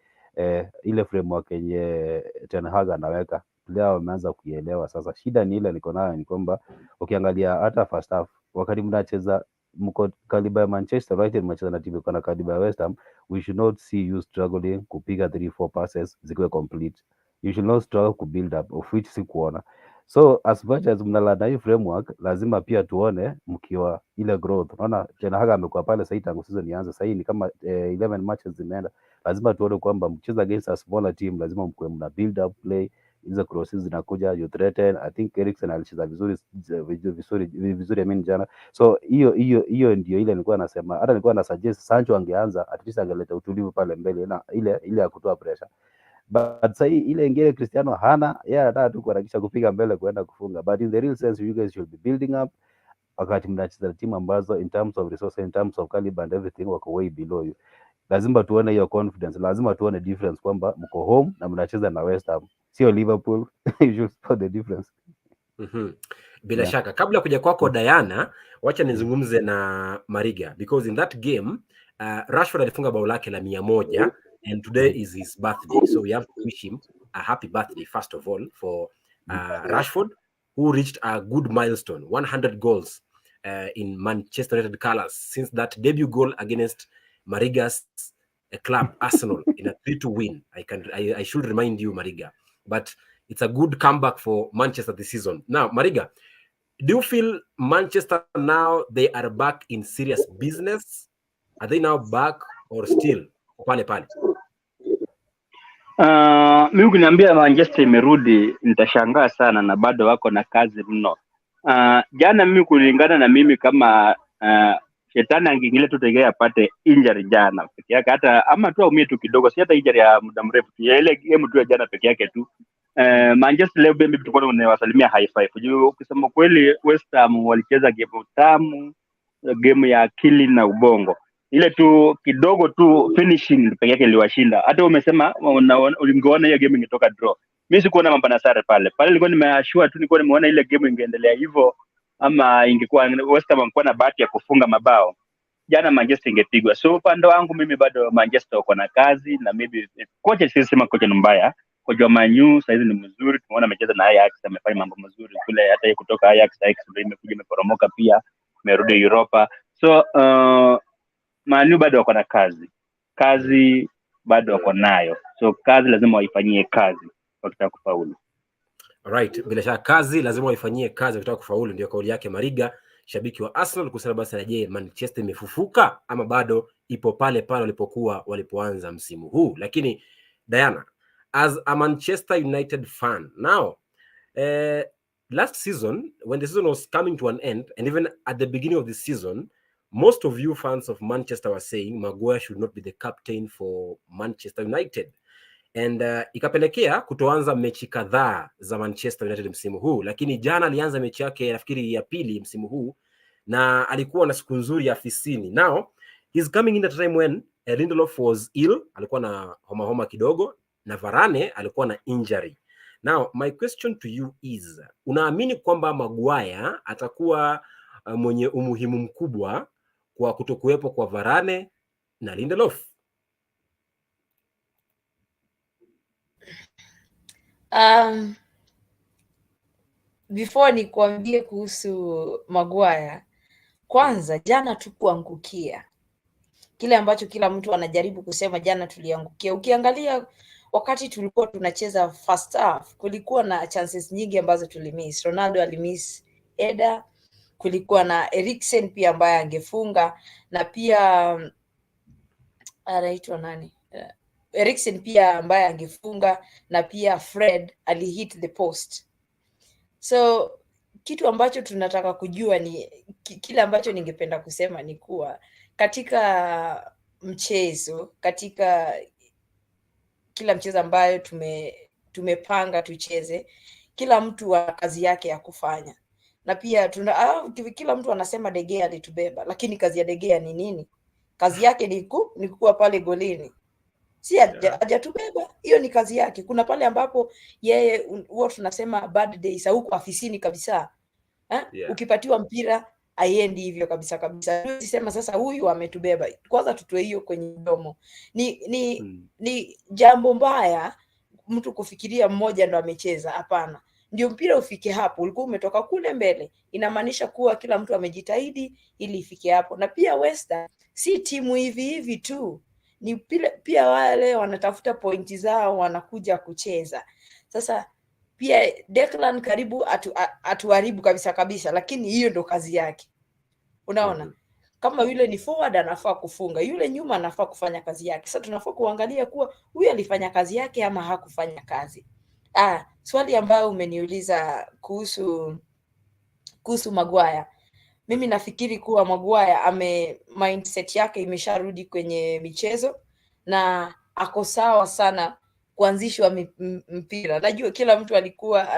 ile framework yenye Ten Hag anaweka. Leo wameanza kuielewa sasa. Shida ni ile niko nayo ni kwamba ukiangalia hata first half wakati mnacheza mko kaliba ya Manchester United, mnacheza na timu kana kaliba ya West Ham, we should not see you struggling kupiga 3-4 passes zikiwa complete. You should not struggle ku build up, of which si kuona. So as much as mnalanda hii framework, lazima pia tuone mkiwa ile growth. Unaona Ten Hag amekuwa pale sasa tangu season ianze, sasa ni kama 11 matches zimeenda. Lazima tuone kwamba mcheza against a smaller team, lazima mkue mna build up play, hizo crosses zinakuja, you threaten. I think Eriksen alicheza vizuri I mean jana. So hiyo ndio ile nilikuwa nasema, hata nilikuwa na suggest Sancho angeanza, at least angeleta utulivu pale mbele na ile ya kutoa pressure. But sasa ile ingine Cristiano hana, yeye anataka tu kuharakisha kupiga mbele kuenda kufunga, but in the real sense you guys should be building up. Wakati mnacheza timu ambazo in terms of resources, in terms of caliber and everything wako way below you, lazima tuone hiyo confidence, lazima tuone difference kwamba mko home na mnacheza na West Ham, sio Liverpool. You should spot the difference. Bila shaka kabla kuja kwako Diana, wacha nizungumze na Mariga, because in that game Rashford alifunga bao lake la 100 and today is his birthday, so we have to wish him a happy birthday first of all for Rashford, who reached a good milestone, 100 goals in Manchester United colors since that debut goal against Mariga's club Arsenal in a 3-2 win. I should remind you, Mariga, but it's a good comeback for Manchester this season. Now, Mariga, do you feel Manchester now they are back in serious business? Are they now back or still pale pale? Mimi ukiniambia Manchester imerudi nitashangaa sana, na bado wako na kazi mno. Jana mimi kulingana na mimi kama Shetani angeingilia tu tegea apate injury jana peke yake, hata ama tu aumie tu kidogo, si hata injury ya muda mrefu tu, ile game tu ya jana peke yake tu. Manchester leo mimi tulikuwa tunawasalimia high five. Juu ukisema kweli West Ham walicheza game tamu, game ya akili na ubongo. Ile tu kidogo tu finishing peke yake iliwashinda. Hata umesema ulingeona hiyo game ingetoka draw. Mimi sikuona mambo na sare pale. Pale nilikuwa nimeashua tu, nilikuwa nimeona ile game ingeendelea hivyo, ama ingekuwa West Ham angekuwa na bahati ya kufunga mabao. Jana Manchester ingepigwa. So upande wangu mimi bado Manchester wako na kazi, na maybe kocha, sisema kocha ni mbaya. Kocha wa Man U saizi ni mzuri, tumeona amecheza na Ajax, amefanya mambo mazuri kule, hata kutoka Ajax ndio imekuja imeporomoka pia, imerudi Europa. So Man U bado wako na kazi bado wako nayo, so kazi lazima waifanyie kazi wakitaka kufaulu. Alright, bila shaka kazi lazima waifanyie kazi wakitaka kufaulu, ndio kauli yake Mariga, shabiki wa Arsenal, kusema basi na je, Manchester imefufuka ama bado ipo pale pale walipoanza msimu huu. Lakini Diana, as a Manchester United fan now, last season when the season was coming to an end, and even at the beginning of the season, most of you fans of Manchester were saying Maguire should not be the captain for Manchester United, and ikapelekea kutoanza mechi kadhaa za Manchester United msimu huu. Lakini jana alianza mechi yake nafikiri ya pili msimu huu, na alikuwa na siku nzuri afisini. Now he's coming in at a time when Lindelof was ill, alikuwa na homa kidogo, na Varane alikuwa na injury. Now my question to you is, unaamini kwamba Maguire atakuwa mwenye umuhimu mkubwa kwa kutokuwepo kwa Varane na Lindelof? Before nikuambie kuhusu Maguire, kwanza jana tukuangukia kile ambacho kila mtu anajaribu kusema, jana tuliangukia. Ukiangalia wakati tulikuwa tunacheza first half, kulikuwa na chances nyingi ambazo tulimiss. Ronaldo alimiss Eda, kulikuwa na Eriksen pia ambaye angefunga, na pia anaitwa nani, Eriksen pia ambaye angefunga, na pia Fred alihit the post. So kitu ambacho tunataka kujua ni kile ambacho ningependa kusema ni kuwa katika mchezo, katika kila mchezo ambayo tumepanga tucheze, kila mtu ana kazi yake ya kufanya. Na pia kila mtu anasema De Gea alitubeba, lakini kazi ya De Gea ni nini? Kazi yake ni kuwa pale golini. Si hajatubeba, hiyo ni kazi yake. Kuna pale ambapo yeye huwa tunasema bad days, huko afisini kabisa. Ukipatiwa mpira aiendi hivyo kabisa. Sisema sasa huyu ametubeba. Kwanza tutoe hiyo kwenye mdomo. Ni jambo mbaya mtu kufikiria mmoja ndo amecheza. Hapana. Ndio mpira ufike hapo, ulikuwa umetoka kule mbele. Inamaanisha kuwa kila mtu amejitahidi ili ifike hapo. Na pia West Ham si timu hivi tu. Ni pia wale wanatafuta pointi zao, wanakuja kucheza. Sasa pia Declan karibu atuharibu kabisa, lakini hiyo ndo kazi yake. Unaona? Kama yule ni forward anafaa kufunga, yule nyuma anafaa kufanya kazi yake. Sasa tunafaa kuangalia kuwa huyu alifanya kazi yake ama hakufanya kazi. Swali ambayo umeniuliza kuhusu Maguire. Mimi nafikiri kuwa Maguire mindset yake imesharudi kwenye michezo, na ako sawa sana kuanzishwa mpira. Najua kila mtu alikuwa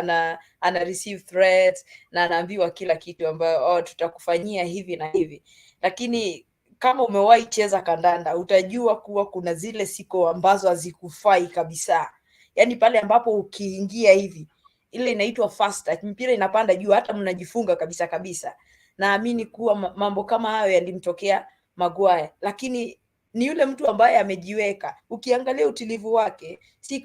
ana receive threats na anaambiwa kila kitu ambayo tutakufanyia hivi na hivi. Lakini kama umewahi cheza kandanda, utajua kuwa kuna zile siku ambazo hazikufai kabisa. Yaani pale ambapo ukiingia hivi, ile inaitwa fast touch, mpira inapanda juu hata mnajifunga kabisa. Naamini kuwa mambo kama hayo yalimtokea Maguire, lakini ni yule mtu ambaye amejiweka. Ukiangalia utilivu wake, si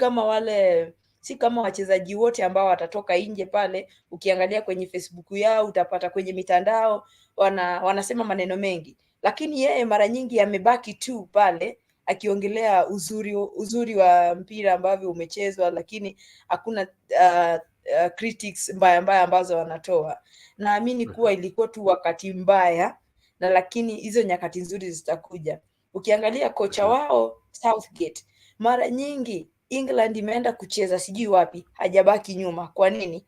kama wachezaji wote ambao watatoka nje pale. Ukiangalia kwenye Facebook yao, utapata kwenye mitandao wanasema maneno mengi, lakini yeye mara nyingi amebaki tu pale akiongelea uzuri wa mpira ambavyo umechezwa, lakini hakuna critics mbaya ambazo wanatoa. Naamini kuwa ilikuwa tu wakati mbaya, na lakini hizo nyakati nzuri zitakuja. Ukiangalia kocha wao Southgate, mara nyingi England imeenda kucheza sijui wapi, hajabaki nyuma. Kwa nini?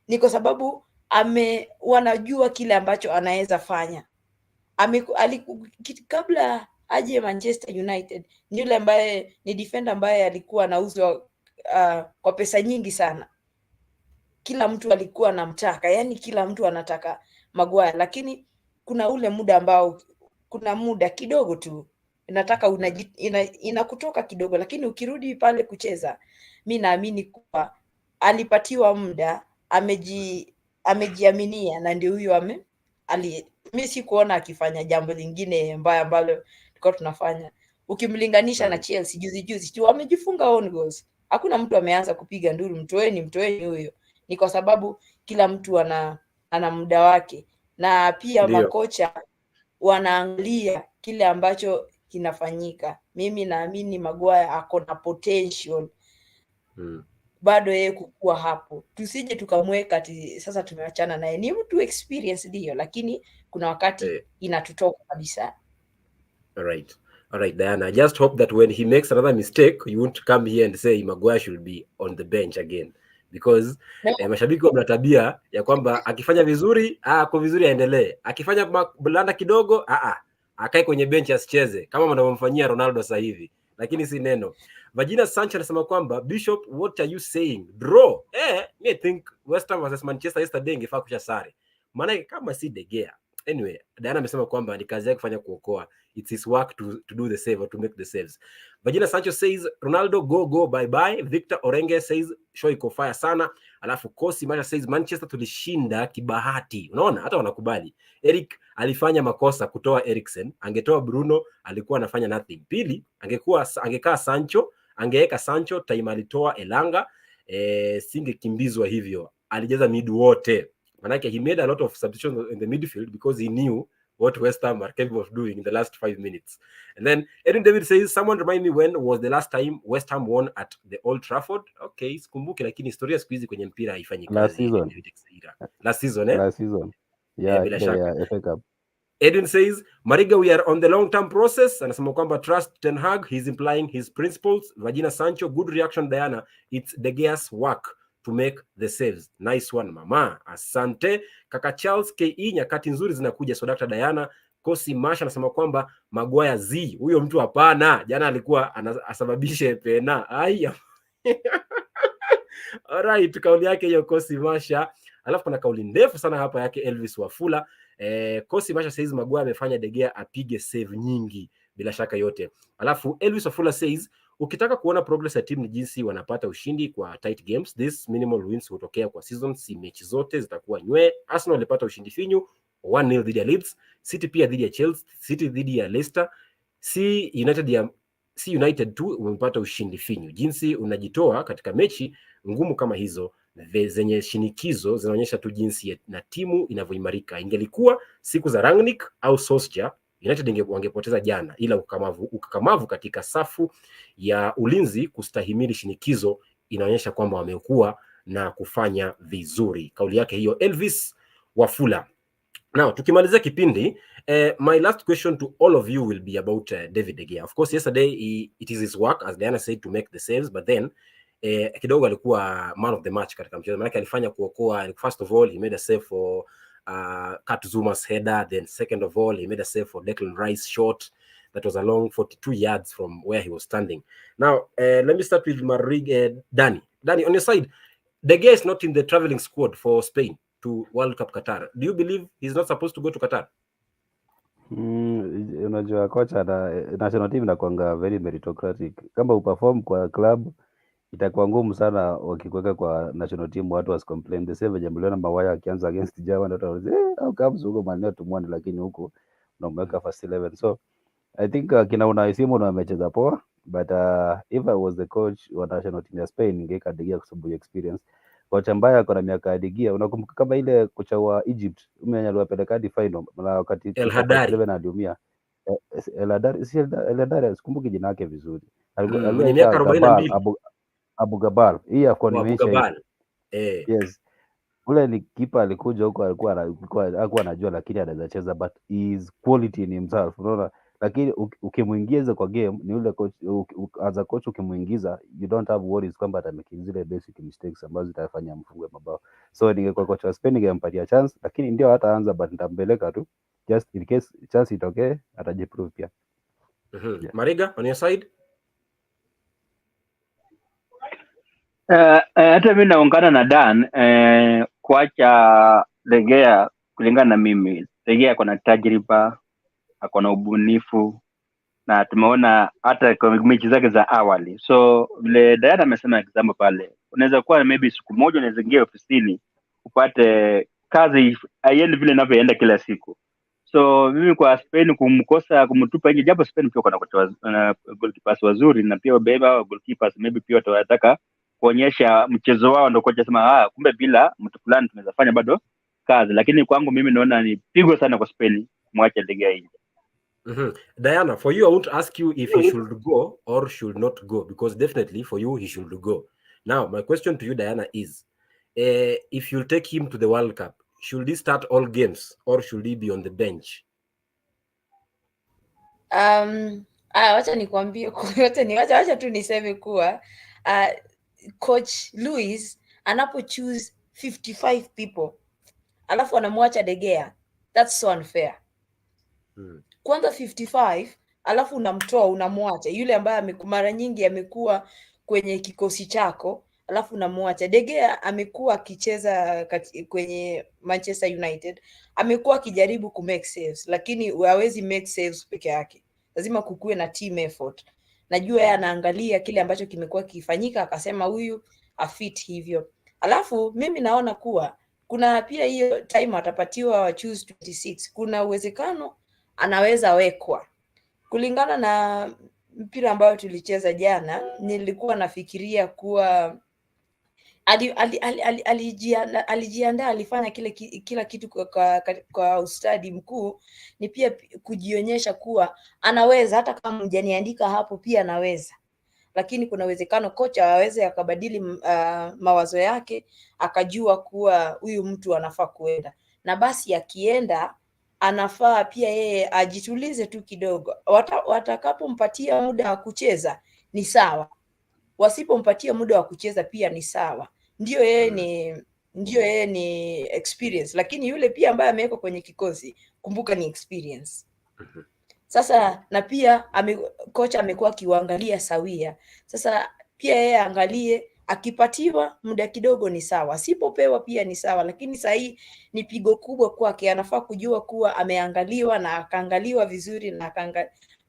Ni kwa sababu wanajua kile ambacho anaweza fanya. kabla aje Manchester United ni yule ambaye ni defender ambaye alikuwa anauzwa kwa pesa nyingi sana. Kila mtu alikuwa anamtaka, yani kila mtu anataka Maguire, lakini kuna ule muda ambao kuna muda kidogo tu inataka inakutoka kidogo, lakini ukirudi pale kucheza, mi naamini kuwa alipatiwa muda, amejiaminia, na ndio huyo mi si kuona akifanya jambo lingine mbaya ambalo tulikuwa tunafanya. Ukimlinganisha na Chelsea juzi tu wamejifunga own goals, hakuna mtu ameanza kupiga nduru mtoeni huyo. Ni kwa sababu kila mtu ana muda wake, na pia makocha wanaangalia kile ambacho kinafanyika. Mimi naamini Maguire ako na potential bado yeye kukua hapo, tusije tukamweka sasa tumeachana naye. Ni mtu experience ndio, lakini kuna wakati inatutoka kabisa. All right, Diana, I just hope that when he makes another mistake you won't come here and say Maguire should be on the bench again, because mashabiki wana tabia ya kwamba akifanya vizuri ako vizuri aendelee, akifanya blanda kidogo akae kwenye bench asicheze, kama wanavyomfanyia Ronaldo sasa hivi, lakini si neno. Vagina Sanchez anasema kwamba Bishop, what are you saying? Draw. Me think West Ham versus Manchester yesterday ingefaa kusha sare, maana kama si De Gea. Anyway, Diana amesema kwamba ni kazi yake kufanya kuokoa. It's his work to do the save or to make the saves. Vagina Sanchez says Ronaldo go bye bye. Victor Orenge says show iko fire sana. Alafu Kosi Masha says Manchester tulishinda kibahati. Unaona hata wanakubali. Eric alifanya makosa kutoa Eriksen, angetoa Bruno alikuwa anafanya nothing. Pili angekaa Sancho, angeweka Sancho, time alitoa Elanga, singekimbizwa hivyo. Alijaza mid wote. Manake he made a lot of substitutions in the midfield because he knew what West Ham are capable of doing in the last 5 minutes. And then Erin David says, someone remind me when was the last time West Ham won at the Old Trafford? Okay, sikumbuki, lakini historia siku hizi kwenye mpira haifanyi kazi. Last season. Yeah, FA Cup. Edwin says, Mariga, we are on the long-term process. Anasema kwamba trust Ten Hag, he's implying his principles. Vagina Sancho, good reaction Diana. It's De Gea's work to make the saves. Nice one mama, asante. Kaka Charles KE, nyakati nzuri zinakuja. So Dr. Diana. Kosi Masha anasema kwamba Maguire Z, huyo mtu hapana, jana alikuwa asababishe pena. Aya. Alright, kauli yake hiyo Kosi Masha. Alafu kuna kauli ndefu sana hapa yake Elvis Wafula. Kosi Masha says Maguire amefanya De Gea apige save nyingi bila shaka yote. Alafu Elvis Wafula says ukitaka kuona progress ya team ni jinsi wanapata ushindi kwa tight games. This minimal wins hutokea kwa season, si mechi zote zitakuwa nywe. Arsenal walipata ushindi finyu 1-0 dhidi ya Leeds, City pia dhidi ya Chelsea, City dhidi ya Leicester, si United tu umepata ushindi finyu. Jinsi unajitoa katika mechi ngumu kama hizo zenye shinikizo zinaonyesha tu jinsi na timu inavyoimarika. Ingelikuwa siku za Rangnick au Solskjaer, United wangepoteza jana, ila ukakamavu katika safu ya ulinzi kustahimili shinikizo inaonyesha kwamba wamekuwa na kufanya vizuri. Kauli yake hiyo Elvis Wafula. Now, tukimalizia kipindi, my last question to all of you will be about David De Gea. Of course, yesterday it is his work, as Diana said, to make the saves, but then kidogo alikuwa man of the match katika mchezo. Maana alifanya kuokoa. First of all, he made a save for Kurt Zuma's header. Then second of all, he made a save for Declan Rice shot that was along 42 yards from where he was standing. Now, let me start with Danny. Danny, on your side, De Gea is not in the traveling squad for Spain to World Cup Qatar. Do you believe he's not supposed to go to Qatar? Unajua kocha na national team inakuanga very meritocratic. Kama uperform kwa club itakuwa ngumu sana wakikuweka kwa national team watu wasicomplain. The same jambo leo Maguire akianza against Germany watu wanasema au kama huko maneno tumwone, lakini huko unamweka first 11. So I think kina Unai Simon wamecheza poa, but if I was the coach wa national team ya Spain ningeka De Gea kwa sababu ya experience. Kocha mbaya ako na miaka ya De Gea. Unakumbuka kama ile kocha wa Egypt aliwapeleka hadi final na wakati El Hadari aliumia. El Hadari sikumbuki jina lake vizuri. Mwenye miaka 42. Abu Gabal. Hii afkoni imeisha. Yes. Ule ni kipa alikuja huko alikuwa anajua, lakini anaweza cheza, but his quality in himself. Unaona? Lakini ukimuingiza kwa game ni ule coach, as a coach ukimuingiza you don't have worries kwamba atamake zile basic mistakes ambazo zitafanya mfungue mabao. So ningekuwa coach wa Spain ningempatia chance, lakini ndio hataanza, but nitampeleka tu just in case chance itokee atajiprove pia. Mariga, on your side? Hata mimi naungana na Dan kuacha De Gea. Kulingana na mimi, De Gea ako na tajriba, ako na ubunifu, na tumeona hata kwa mechi zake za awali. So vile Diana amesema example pale, unaweza kuwa maybe siku moja unaweza ingia ofisini upate kazi haiendi vile inavyoenda kila siku. So mimi kwa Spain kumtupa nje, japo Spain pia kuna goalkeepers wazuri na pia wabeba goalkeepers maybe pia watataka kuonyesha mchezo wao, ndio kocha sema kumbe bila mtu fulani tunaweza fanya bado kazi. Lakini kwangu mimi naona ni pigo sana kwa Spain kumwacha De Gea nje. Diana, for you, I won't ask you if he should go or should not go, because definitely for you, he should go. Now, my question to you, Diana, is if you'll take him to the World Cup, should he start all games or should he be on the bench? Wacha nikwambie, wacha tu niseme kuwa Coach Luis anapo choose 55 people alafu anamwacha De Gea, that's so unfair. Kwanza 55 alafu unamtoa unamwacha yule ambaye mara nyingi amekuwa kwenye kikosi chako, alafu unamwacha. De Gea amekuwa akicheza kwenye Manchester United, amekuwa akijaribu ku make saves, lakini hawezi make saves peke yake, lazima kukue na team effort. Najua yeye anaangalia kile ambacho kimekuwa kifanyika, akasema huyu afit hivyo. Alafu mimi naona kuwa kuna pia hiyo time atapatiwa wa choose 26, kuna uwezekano anaweza wekwa. Kulingana na mpira ambao tulicheza jana, nilikuwa nafikiria kuwa alijiandaa, alifanya kila kitu kwa ustadi mkuu, ni pia kujionyesha kuwa anaweza, hata kama mjaniandika hapo pia anaweza. Lakini kuna uwezekano kocha aweze akabadili mawazo yake, akajua kuwa huyu mtu anafaa kuenda, na basi akienda anafaa pia yeye ajitulize tu kidogo. Watakapompatia muda wa kucheza ni sawa, wasipompatia muda wa kucheza pia ni sawa. Ndio yeye ni experience, lakini yule pia ambaye amewekwa kwenye kikosi, kumbuka ni experience. Sasa na pia kocha amekuwa akiwaangalia sawia. Sasa pia yeye angalie, akipatiwa muda kidogo ni sawa, sipopewa pia ni sawa. Lakini sasa hii ni pigo kubwa kwake, anafaa kujua kuwa ameangaliwa na akaangaliwa vizuri, na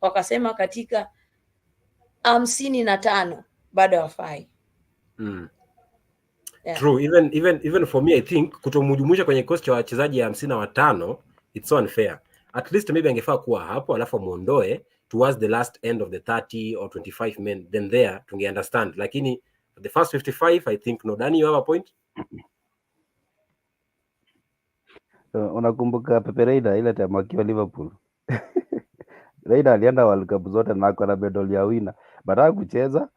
wakasema katika 55 bado hafai. Yeah. True, even for me I think kutomjumuisha kwenye kikosi cha wachezaji 55 it's so unfair. At least maybe angefaa kuwa hapo alafu muondoe towards the last end of the 30 or 25 men, then there tunge understand. Lakini the first 55 I think no. Dani, you have a point? Unakumbuka Pepe Reina ile time akiwa Liverpool? Reina alienda World Cup zote na akona medal ya winner, baada kucheza.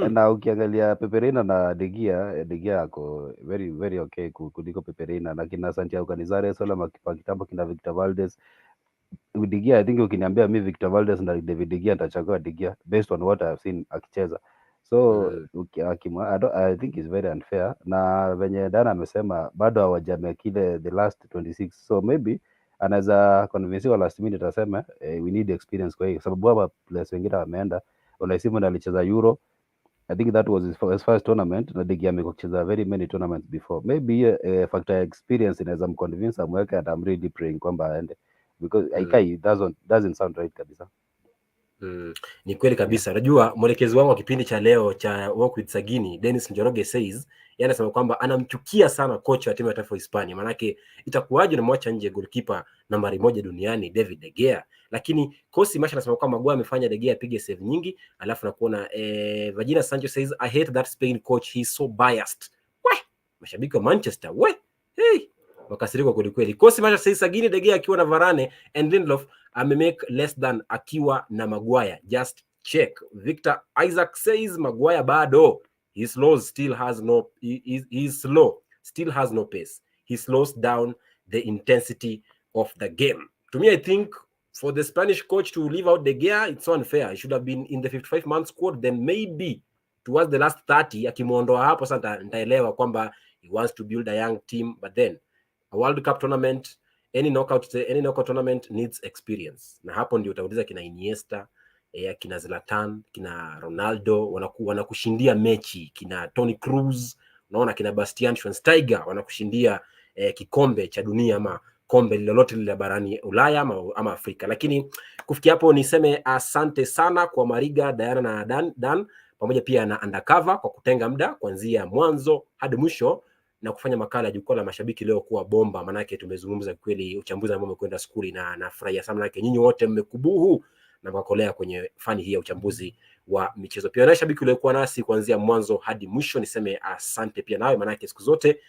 Na ukiangalia Pepe Reina na De Gea ako very very okay kuliko Pepe Reina na kina Santiago Canizares wala makipa kitambo kina Victor Valdes. De Gea, I think ukiniambia mimi Victor Valdes na David De Gea nitachagua De Gea based on what I have seen akicheza. So I think it's very unfair, na venye Dana amesema bado hawajamea kile the last 26, so maybe anaweza convince last minute atasema we need experience kwa hiyo sababu hapa players wengine wameenda. Onaisimu alicheza Euro, I think that was his first tournament, na De Gea amekucheza very many tournaments before. Maybe factor experience inaweza mconvince amweke, and I'm really praying kwamba aende, because it doesn't sound right kabisa. Ni kweli kabisa. Najua mwelekezi wangu wa kipindi cha leo cha Walk with Sagini, Dennis Njoroge says, yeye anasema kwamba anamchukia sana kocha wa timu ya taifa Hispania. Manake itakuwaje unamwacha nje goalkeeper nambari 1 duniani David De Gea? Lakini Kosi Masha anasema kwamba Magua amefanya De Gea apige save nyingi. Alafu nakuona Virginia Sanchez says I hate that Spain coach, he's so biased. Mashabiki wa Manchester, hey, wakasirika kweli kweli. Kosi Masha says Sagini De Gea akiwa na Varane and Lindelof make less than akiwa na Maguire. Just check. Victor Isaac says Maguire bado. He's slow, still has no pace. He slows down the intensity of the game. To me, I think for the Spanish coach to leave out De Gea, it's so unfair. He should have been in the 55-man squad, then maybe towards the last 30 akimuondoa hapo sasa nitaelewa kwamba he wants to build a young team, but then a World Cup tournament any knockout tournament needs experience, na hapo ndio utauliza kina Iniesta, kina Zlatan, kina Ronaldo wanakushindia mechi, kina Toni Kroos, unaona, kina Bastian Schweinsteiger wanakushindia kikombe cha dunia ama kombe lolote lile barani Ulaya ama Afrika. Lakini kufikia hapo niseme asante sana kwa Mariga, Diana na Dan pamoja pia na Undercover kwa kutenga muda kuanzia mwanzo hadi mwisho na kufanya makala ya jukwaa la mashabiki leo kuwa bomba. Manake tumezungumza kweli uchambuzi ambao umekwenda skuli, na nafurahia sana manake nyinyi wote mmekubuhu na mkakolea kwenye fani hii ya uchambuzi wa michezo. Pia na shabiki uliokuwa nasi kuanzia mwanzo hadi mwisho, niseme asante pia nawe, manake siku zote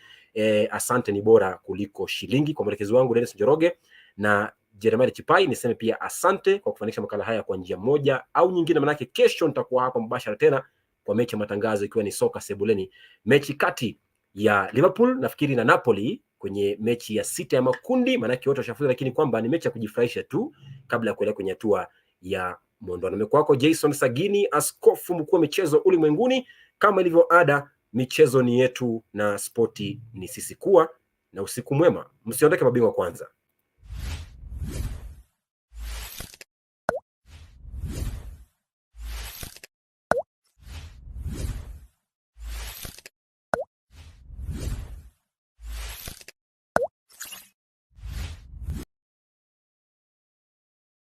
asante ni bora kuliko shilingi. Kwa mwelekezi wangu Dennis Njoroge na Jeremiah Chipai, niseme pia asante kwa kufanikisha makala haya kwa njia moja au nyingine, manake kesho nitakuwa hapa mbashara tena kwa mechi ya matangazo, ikiwa ni soka sebuleni, mechi kati ya Liverpool nafikiri na Napoli kwenye mechi ya 6 ya makundi, manake wote washafuzu, lakini kwamba ni mechi ya kujifurahisha tu kabla ya kuelekea kwenye hatua ya mwondoano. Nimekuwa wako Jason Sagini, askofu mkuu wa michezo ulimwenguni. Kama ilivyo ada, michezo ni yetu na spoti ni sisi. Kuwa na usiku mwema, msiondoke mabingwa kwanza.